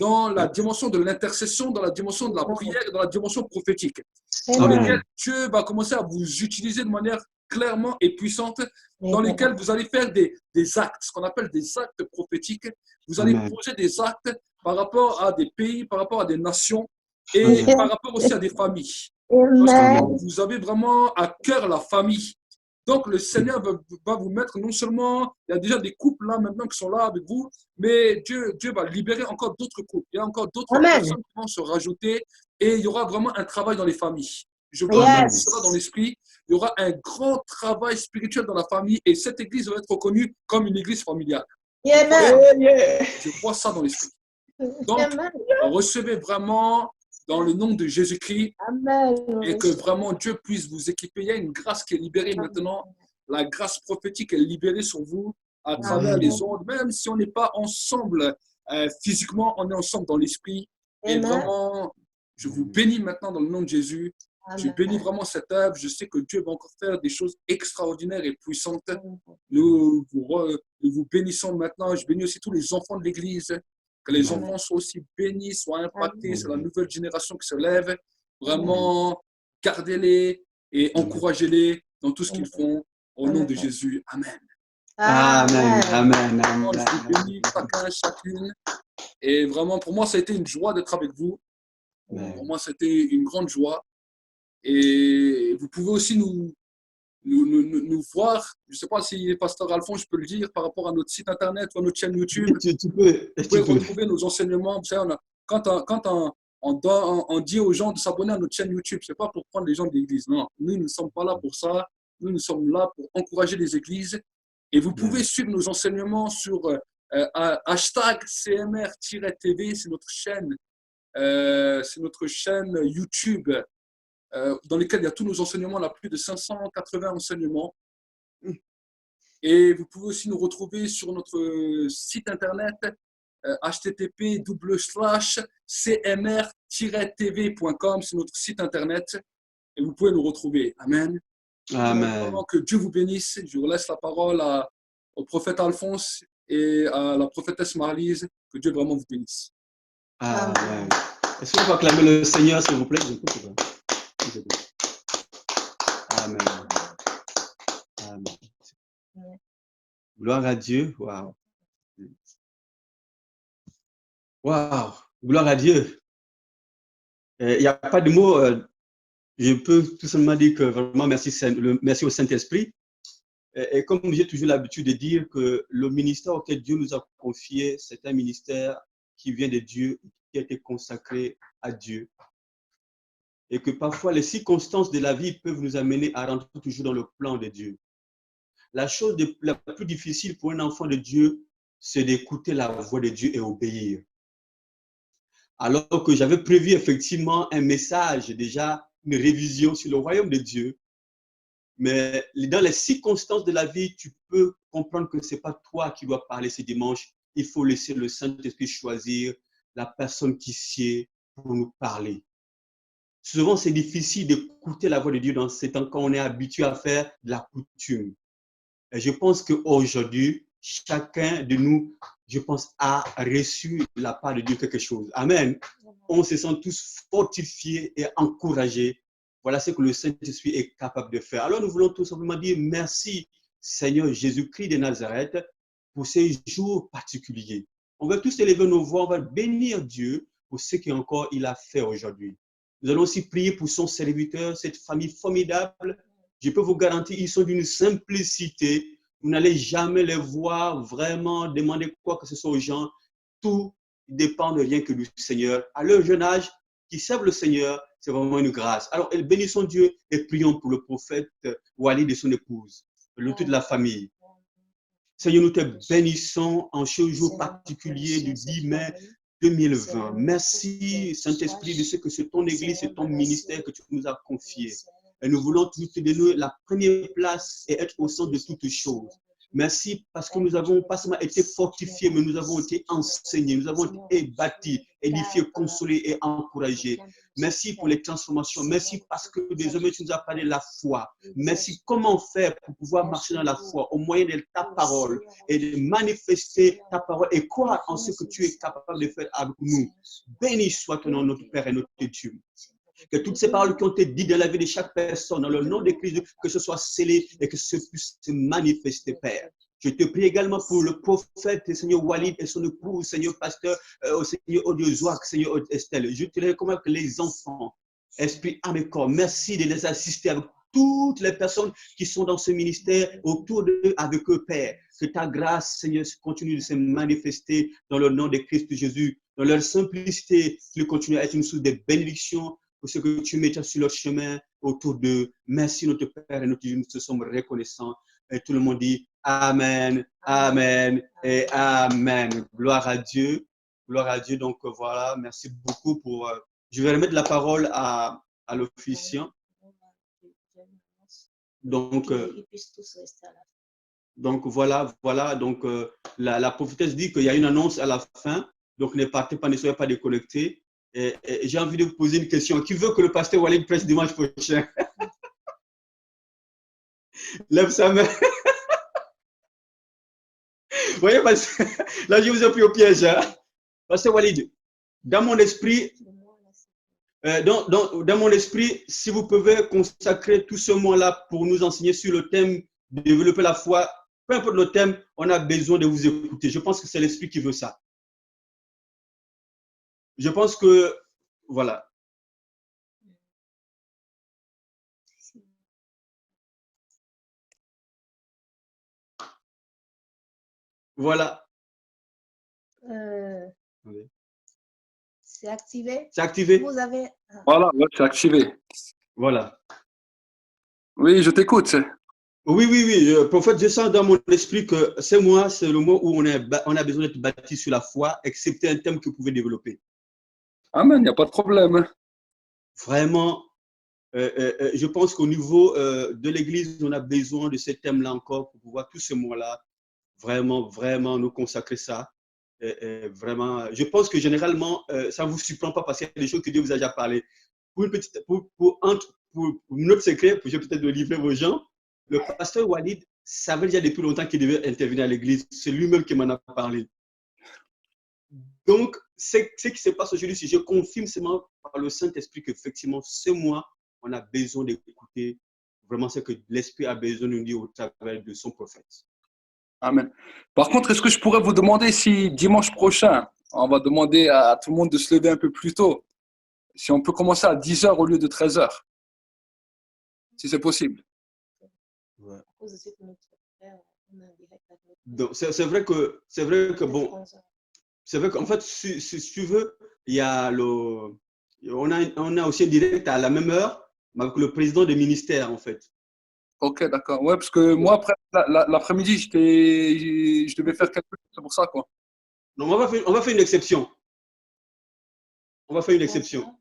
dans la dimension de l'intercession, dans la dimension de la prière et dans la dimension prophétique, dans lesquelles Dieu va commencer à vous utiliser de manière clairement et puissante, dans lesquelles vous allez faire des actes, ce qu'on appelle des actes prophétiques. Vous allez poser des actes par rapport à des pays, par rapport à des nations et par rapport aussi à des familles. Parce que vous avez vraiment à cœur la famille. Donc, le Seigneur va vous mettre non seulement, il y a déjà des couples là maintenant qui sont là avec vous, mais Dieu va libérer encore d'autres couples. Il y a encore d'autres personnes qui vont se rajouter et il y aura vraiment un travail dans les familles. Je vois cela dans l'esprit. Il y aura un grand travail spirituel dans la famille et cette église va être reconnue comme une église familiale. Je vois ça dans l'esprit. Donc, recevez vraiment dans le nom de Jésus-Christ Amen. et que vraiment Dieu puisse vous équiper. Il y a une grâce qui est libérée maintenant. La grâce prophétique est libérée sur vous à travers les ondes, même si on n'est pas ensemble physiquement, on est ensemble dans l'esprit. Et Amen. vraiment, je vous bénis maintenant dans le nom de Jésus. Je bénis vraiment cette œuvre. Je sais que Dieu va encore faire des choses extraordinaires et puissantes. Nous vous bénissons maintenant. Je bénis aussi tous les enfants de l'Église. Que les enfants soient aussi bénis, soient impactés. C'est la nouvelle génération qui se lève. Vraiment, gardez-les et encouragez-les dans tout ce qu'ils font. Au nom de Jésus. Amen. Amen. Amen. Je vous bénis chacun, chacune. Et vraiment, pour moi, ça a été une joie d'être avec vous. Pour moi, c'était une grande joie. Et vous pouvez aussi nous voir. Je ne sais pas si Pasteur Alphonse, je peux le dire, par rapport à notre site internet ou à notre chaîne YouTube. Tu peux. Vous pouvez retrouver nos enseignements. Vous savez, quand on dit aux gens de s'abonner à notre chaîne YouTube, ce n'est pas pour prendre les gens de l'église. Non, nous ne sommes pas là pour ça. Nous sommes là pour encourager les églises. Et vous pouvez suivre nos enseignements sur hashtag CMR-TV. C'est notre chaîne YouTube dans laquelle il y a tous nos enseignements. On a plus de 580 enseignements. Et vous pouvez aussi nous retrouver sur notre site internet http://cmr-tv.com. C'est notre site internet et vous pouvez nous retrouver. Amen. Amen. Que Dieu vous bénisse. Je vous laisse la parole au prophète Alphonse et à la prophétesse Marlise. Que Dieu vraiment vous bénisse. Amen. Est-ce qu'on peut acclamer le Seigneur, s'il vous plaît? Amen. Amen. Gloire à Dieu. Waouh. Waouh. Gloire à Dieu. Il n'y a pas de mots. Je peux tout simplement dire que vraiment merci au Saint-Esprit. Et comme j'ai toujours l'habitude de dire que le ministère auquel Dieu nous a confié, c'est un ministère qui vient de Dieu, qui a été consacré à Dieu. Et que parfois les circonstances de la vie peuvent nous amener à rentrer toujours dans le plan de Dieu. La chose la plus difficile pour un enfant de Dieu, c'est d'écouter la voix de Dieu et obéir. Alors que j'avais prévu effectivement un message, déjà une révision sur le royaume de Dieu. Mais dans les circonstances de la vie, tu peux comprendre que ce n'est pas toi qui dois parler ce dimanche. Il faut laisser le Saint-Esprit choisir la personne qui sied pour nous parler. Souvent, c'est difficile d'écouter la voix de Dieu dans ces temps quand on est habitué à faire de la coutume. Et je pense qu'aujourd'hui, chacun de nous, je pense, a reçu de la part de Dieu quelque chose. Amen. On se sent tous fortifiés et encouragés. Voilà ce que le Saint-Esprit est capable de faire. Alors, nous voulons tout simplement dire merci, Seigneur Jésus-Christ de Nazareth, pour ces jours particuliers. On va tous élever nos voix, on va bénir Dieu pour ce qu'encore il a fait aujourd'hui. Nous allons aussi prier pour son serviteur, cette famille formidable. Je peux vous garantir, ils sont d'une simplicité. Vous n'allez jamais les voir vraiment demander quoi que ce soit aux gens. Tout dépend de rien que du Seigneur. À leur jeune âge, qui servent le Seigneur, c'est vraiment une grâce. Alors, bénissons Dieu et prions pour le prophète Walid et son épouse, toute la famille. Seigneur, nous te bénissons en ce jour particulier du 10 mai 2020. Merci, Saint-Esprit, de ce que c'est ton Église, c'est ton ministère que tu nous as confié. Et nous voulons te donner la première place et être au centre de toutes choses. Merci parce que nous avons pas seulement été fortifiés, mais nous avons été enseignés, nous avons été bâtis, édifiés, consolés et encouragés. Merci pour les transformations. Merci parce que désormais tu nous as parlé de la foi. Merci comment faire pour pouvoir marcher dans la foi au moyen de ta parole et de manifester ta parole et croire en ce que tu es capable de faire avec nous. Béni soit ton nom, notre Père et notre Dieu. Que toutes ces paroles qui ont été dites dans la vie de chaque personne, dans le nom de Christ, que ce soit scellé et que ce puisse se manifester, Père. Je te prie également pour le prophète, Seigneur Walid et son épouse, Seigneur Pasteur, Seigneur Odiozoak, Seigneur Estelle. Je te recommande que les enfants, esprit, âme et corps, merci de les assister avec toutes les personnes qui sont dans ce ministère, autour d'eux, avec eux, Père. Que ta grâce, Seigneur, continue de se manifester dans le nom de Christ Jésus, dans leur simplicité, qu'ils continuent à être une source de bénédiction pour ce que tu mets sur leur chemin autour d'eux. Merci notre Père et notre Dieu, nous te sommes reconnaissants. Et tout le monde dit Amen, Amen et Amen. Gloire à Dieu. Gloire à Dieu. Donc voilà, merci beaucoup pour Je vais remettre la parole à l'officiant. Donc, voilà. Donc, la prophétesse dit qu'il y a une annonce à la fin. Donc, ne partez pas, ne soyez pas déconnectés. Et j'ai envie de vous poser une question. Qui veut que le pasteur Walid prêche dimanche prochain? Lève sa main. Vous voyez, parce que là, je vous ai pris au piège. Hein? Pasteur Walid, dans mon esprit, dans mon esprit, si vous pouvez consacrer tout ce mois-là pour nous enseigner sur le thème de développer la foi, peu importe le thème, on a besoin de vous écouter. Je pense que c'est l'esprit qui veut ça. Je pense que, voilà. Voilà. C'est activé. C'est activé. Vous avez. Voilà, ouais, c'est activé. Voilà. Oui, je t'écoute. Oui. Prophète, je sens dans mon esprit que ce mois, c'est le mois où on a besoin d'être bâti sur la foi, excepté un thème que vous pouvez développer. Amen, il n'y a pas de problème. Vraiment, je pense qu'au niveau de l'Église, on a besoin de ce thème-là encore pour pouvoir tout ce mois-là vraiment nous consacrer ça. Vraiment, je pense que généralement, ça ne vous surprend pas parce qu'il y a des choses que Dieu vous a déjà parlé. Pour notre secret, pour peut-être le livrer aux gens, le pasteur Walid savait déjà depuis longtemps qu'il devait intervenir à l'église. C'est lui-même qui m'en a parlé. Donc, ce qui se passe aujourd'hui, si je confirme seulement par le Saint-Esprit qu'effectivement, ce mois, on a besoin d'écouter vraiment ce que l'Esprit a besoin de nous dire au travers de son prophète. Amen. Par contre, est-ce que je pourrais vous demander si dimanche prochain, on va demander à tout le monde de se lever un peu plus tôt, si on peut commencer à 10h au lieu de 13h, si c'est possible. Ouais. Donc, c'est vrai que bon, c'est vrai qu'en fait, si tu veux, il y a on a aussi un direct à la même heure avec le président du ministère, en fait. Ok, d'accord. Ouais, parce que moi, après, l'après-midi, je devais faire quelque chose, c'est pour ça, quoi. Donc, on va faire une exception. On va faire une exception.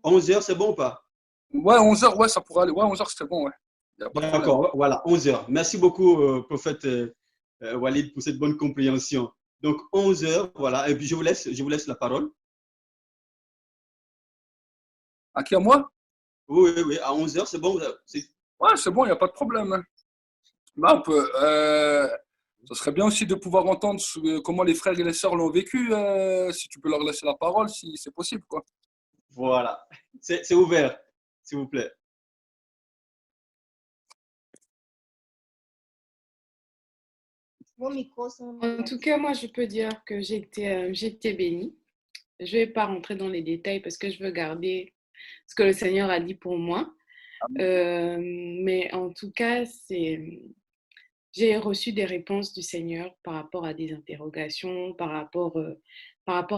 11h, c'est bon ou pas? Ouais, 11h, ouais, ça pourrait aller. Ouais, 11h, c'est bon, ouais. D'accord, voilà, 11h. Merci beaucoup, prophète Walid, pour cette bonne compréhension. Donc, 11h, voilà. Et puis, je vous laisse la parole. À qui, à moi? Oui, à 11h, c'est bon. Ouais, c'est bon, il n'y a pas de problème. Là, on peut. Ça serait bien aussi de pouvoir entendre comment les frères et les sœurs l'ont vécu, si tu peux leur laisser la parole, si c'est possible, quoi. Voilà, c'est ouvert, s'il vous plaît. En tout cas, moi, je peux dire que j'ai été bénie. Je ne vais pas rentrer dans les détails parce que je veux garder ce que le Seigneur a dit pour moi. Mais en tout cas, j'ai reçu des réponses du Seigneur par rapport à des interrogations, par rapport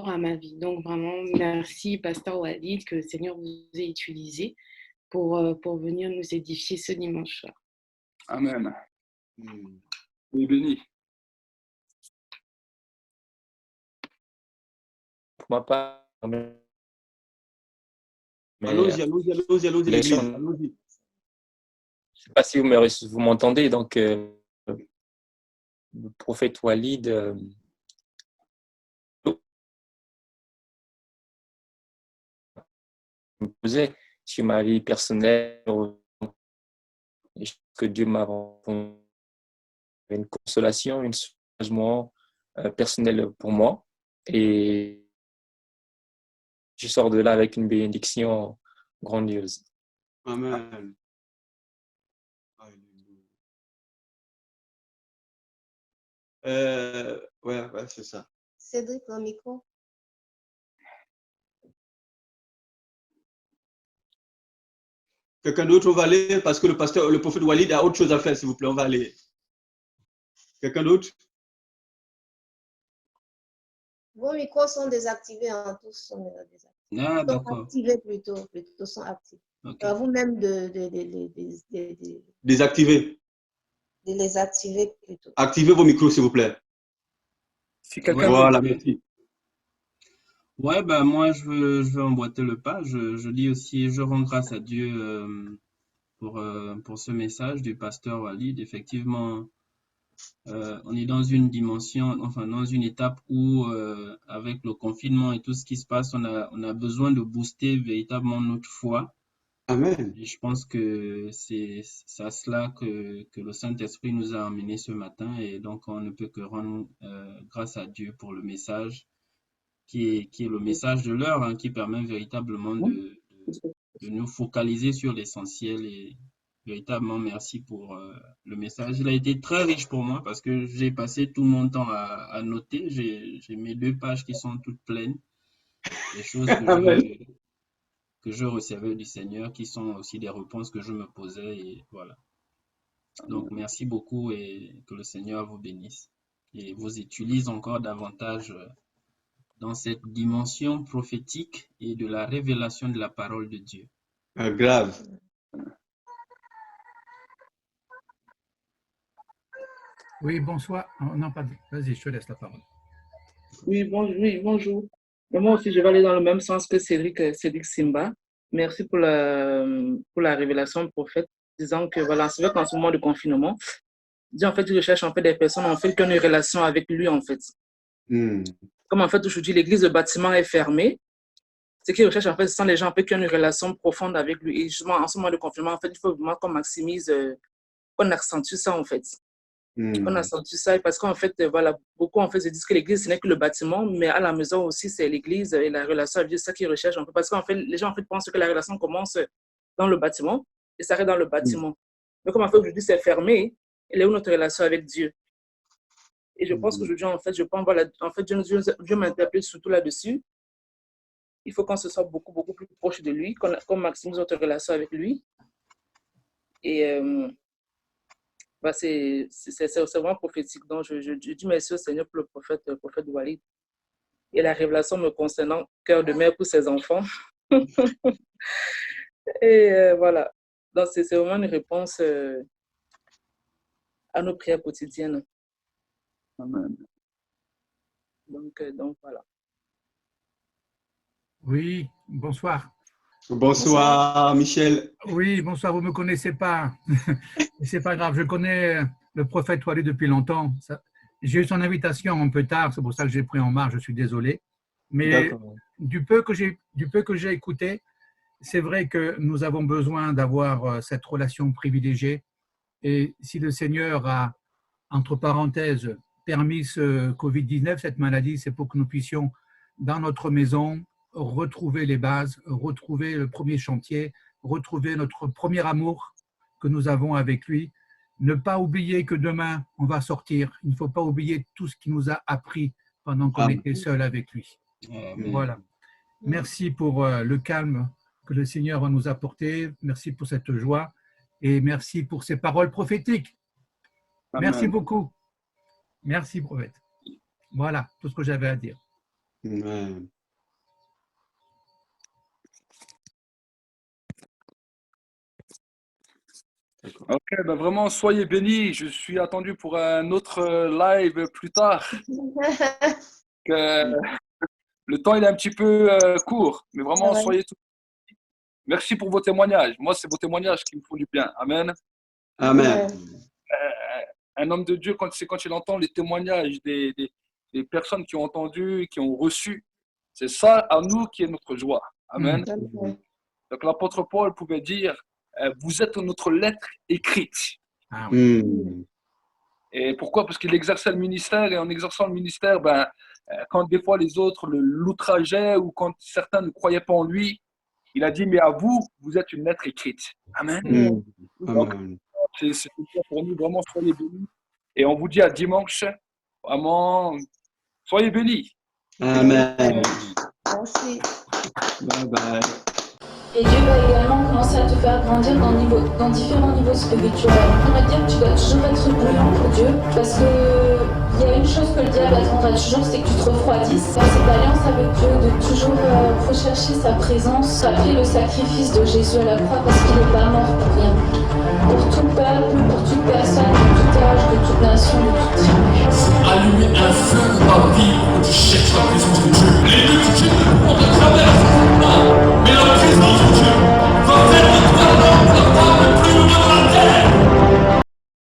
à ma vie. Donc, vraiment, merci, Pasteur Walid, que le Seigneur vous ait utilisé pour venir nous édifier ce dimanche soir. Amen. Oui, béni. Pour ma part, Allons-y. Je ne sais pas si vous m'entendez. Donc, le prophète Walid me posait sur ma vie personnelle et que Dieu m'a répondu une consolation, un soulagement personnel pour moi. Et je sors de là avec une bénédiction grandiose. Amen. Ouais, c'est ça. Cédric, le micro. Quelqu'un d'autre, on va aller parce que le prophète Walid a autre chose à faire, s'il vous plaît, on va aller. Quelqu'un d'autre? Vos micros sont désactivés, hein, tous sont désactivés. Ah, sont activés plutôt sont actifs. Okay. Vous-même Désactiver. De les activer plutôt. Activez vos micros, s'il vous plaît. Si quelqu'un voilà, merci. Ouais, bah moi je veux emboîter le pas. Je dis aussi, je rends grâce à Dieu pour ce message du pasteur Walid. Effectivement, on est dans une dimension, enfin dans une étape où avec le confinement et tout ce qui se passe, on a besoin de booster véritablement notre foi. Amen. Et je pense que c'est à cela que le Saint-Esprit nous a amenés ce matin. Et donc, on ne peut que rendre grâce à Dieu pour le message qui est le message de l'heure, hein, qui permet véritablement de nous focaliser sur l'essentiel. Et véritablement, merci pour le message. Il a été très riche pour moi parce que j'ai passé tout mon temps à noter. J'ai mes 2 pages qui sont toutes pleines, des choses Amen. que je recevais du Seigneur, qui sont aussi des réponses que je me posais. Et voilà. Donc, merci beaucoup et que le Seigneur vous bénisse et vous utilise encore davantage dans cette dimension prophétique et de la révélation de la parole de Dieu. Grave. Oui, bonsoir. Oh, non, pas. Vas-y, je te laisse la parole. Oui, bonjour. Et moi aussi, je vais aller dans le même sens que Cédric Simba. Merci pour la révélation prophète, disant que voilà, c'est vrai qu'en ce moment de confinement, Dieu en fait, il recherche en fait des personnes en fait qui ont une relation avec lui en fait. Comme en fait aujourd'hui l'église de bâtiment est fermée, ce qu'il recherche en fait, ce sont les gens en fait qui ont une relation profonde avec lui. Et justement, en ce moment de confinement, en fait, il faut vraiment qu'on maximise, qu'on accentue ça en fait. On a senti ça parce qu'en fait, voilà, beaucoup en fait se disent que l'église, ce n'est que le bâtiment, mais à la maison aussi, c'est l'église et la relation avec Dieu, c'est ça qu'ils recherchent un peu. Parce qu'en fait, les gens en fait pensent que la relation commence dans le bâtiment et s'arrête dans le bâtiment. Mais comme en fait aujourd'hui, c'est fermé, elle est où notre relation avec Dieu? Et je pense qu'aujourd'hui, en fait, je pense, voilà, en fait, Dieu m'interpelle surtout là-dessus. Il faut qu'on se soit beaucoup, beaucoup plus proche de lui, qu'on maximise notre relation avec lui. Et bah c'est vraiment prophétique. Donc, je dis merci au Seigneur pour le prophète Walid. Et la révélation me concernant, cœur de mère pour ses enfants. Et voilà. Donc, c'est vraiment une réponse à nos prières quotidiennes. Amen. Donc voilà. Oui, bonsoir. Bonsoir, Michel. Oui, bonsoir, vous ne me connaissez pas. C'est pas grave, je connais le prophète Walid depuis longtemps. J'ai eu son invitation un peu tard, c'est pour ça que j'ai pris en marge, je suis désolé. Mais du peu que j'ai écouté, c'est vrai que nous avons besoin d'avoir cette relation privilégiée. Et si le Seigneur a, entre parenthèses, permis ce Covid-19, cette maladie, c'est pour que nous puissions, dans notre maison, retrouver les bases, retrouver le premier chantier, retrouver notre premier amour que nous avons avec lui. Ne pas oublier que demain, on va sortir. Il ne faut pas oublier tout ce qu'il nous a appris pendant qu'on était seul avec lui. Voilà. Merci pour le calme que le Seigneur va nous apporter. Merci pour cette joie et merci pour ces paroles prophétiques. Amen. Merci beaucoup. Merci, prophète. Voilà tout ce que j'avais à dire. Amen. Ok, ben vraiment, soyez bénis. Je suis attendu pour un autre live plus tard. Que le temps il est un petit peu court, mais vraiment, soyez tous. Merci pour vos témoignages. Moi, c'est vos témoignages qui me font du bien. Amen. Amen. Un homme de Dieu, quand il entend les témoignages des personnes qui ont entendu, qui ont reçu, c'est ça à nous qui est notre joie. Amen. Donc l'apôtre Paul pouvait dire, vous êtes notre lettre écrite. Ah, oui. Et pourquoi? Parce qu'il exerçait le ministère, et en exerçant le ministère, quand des fois les autres l'outrageaient ou quand certains ne croyaient pas en lui, il a dit, mais à vous, vous êtes une lettre écrite. Amen. Donc, c'est pour nous, vraiment, soyez bénis. Et on vous dit à dimanche, vraiment, soyez bénis. Amen. Merci. Bye bye. Et Dieu va également commencer à te faire grandir dans différents niveaux spirituels. On va dire que tu dois toujours être bouillant pour Dieu, parce que il y a une chose que le diable attendra toujours, c'est que tu te refroidisses. Dans cette alliance avec Dieu, de toujours rechercher sa présence, rappeler le sacrifice de Jésus à la croix, parce qu'il n'est pas mort pour rien. Pour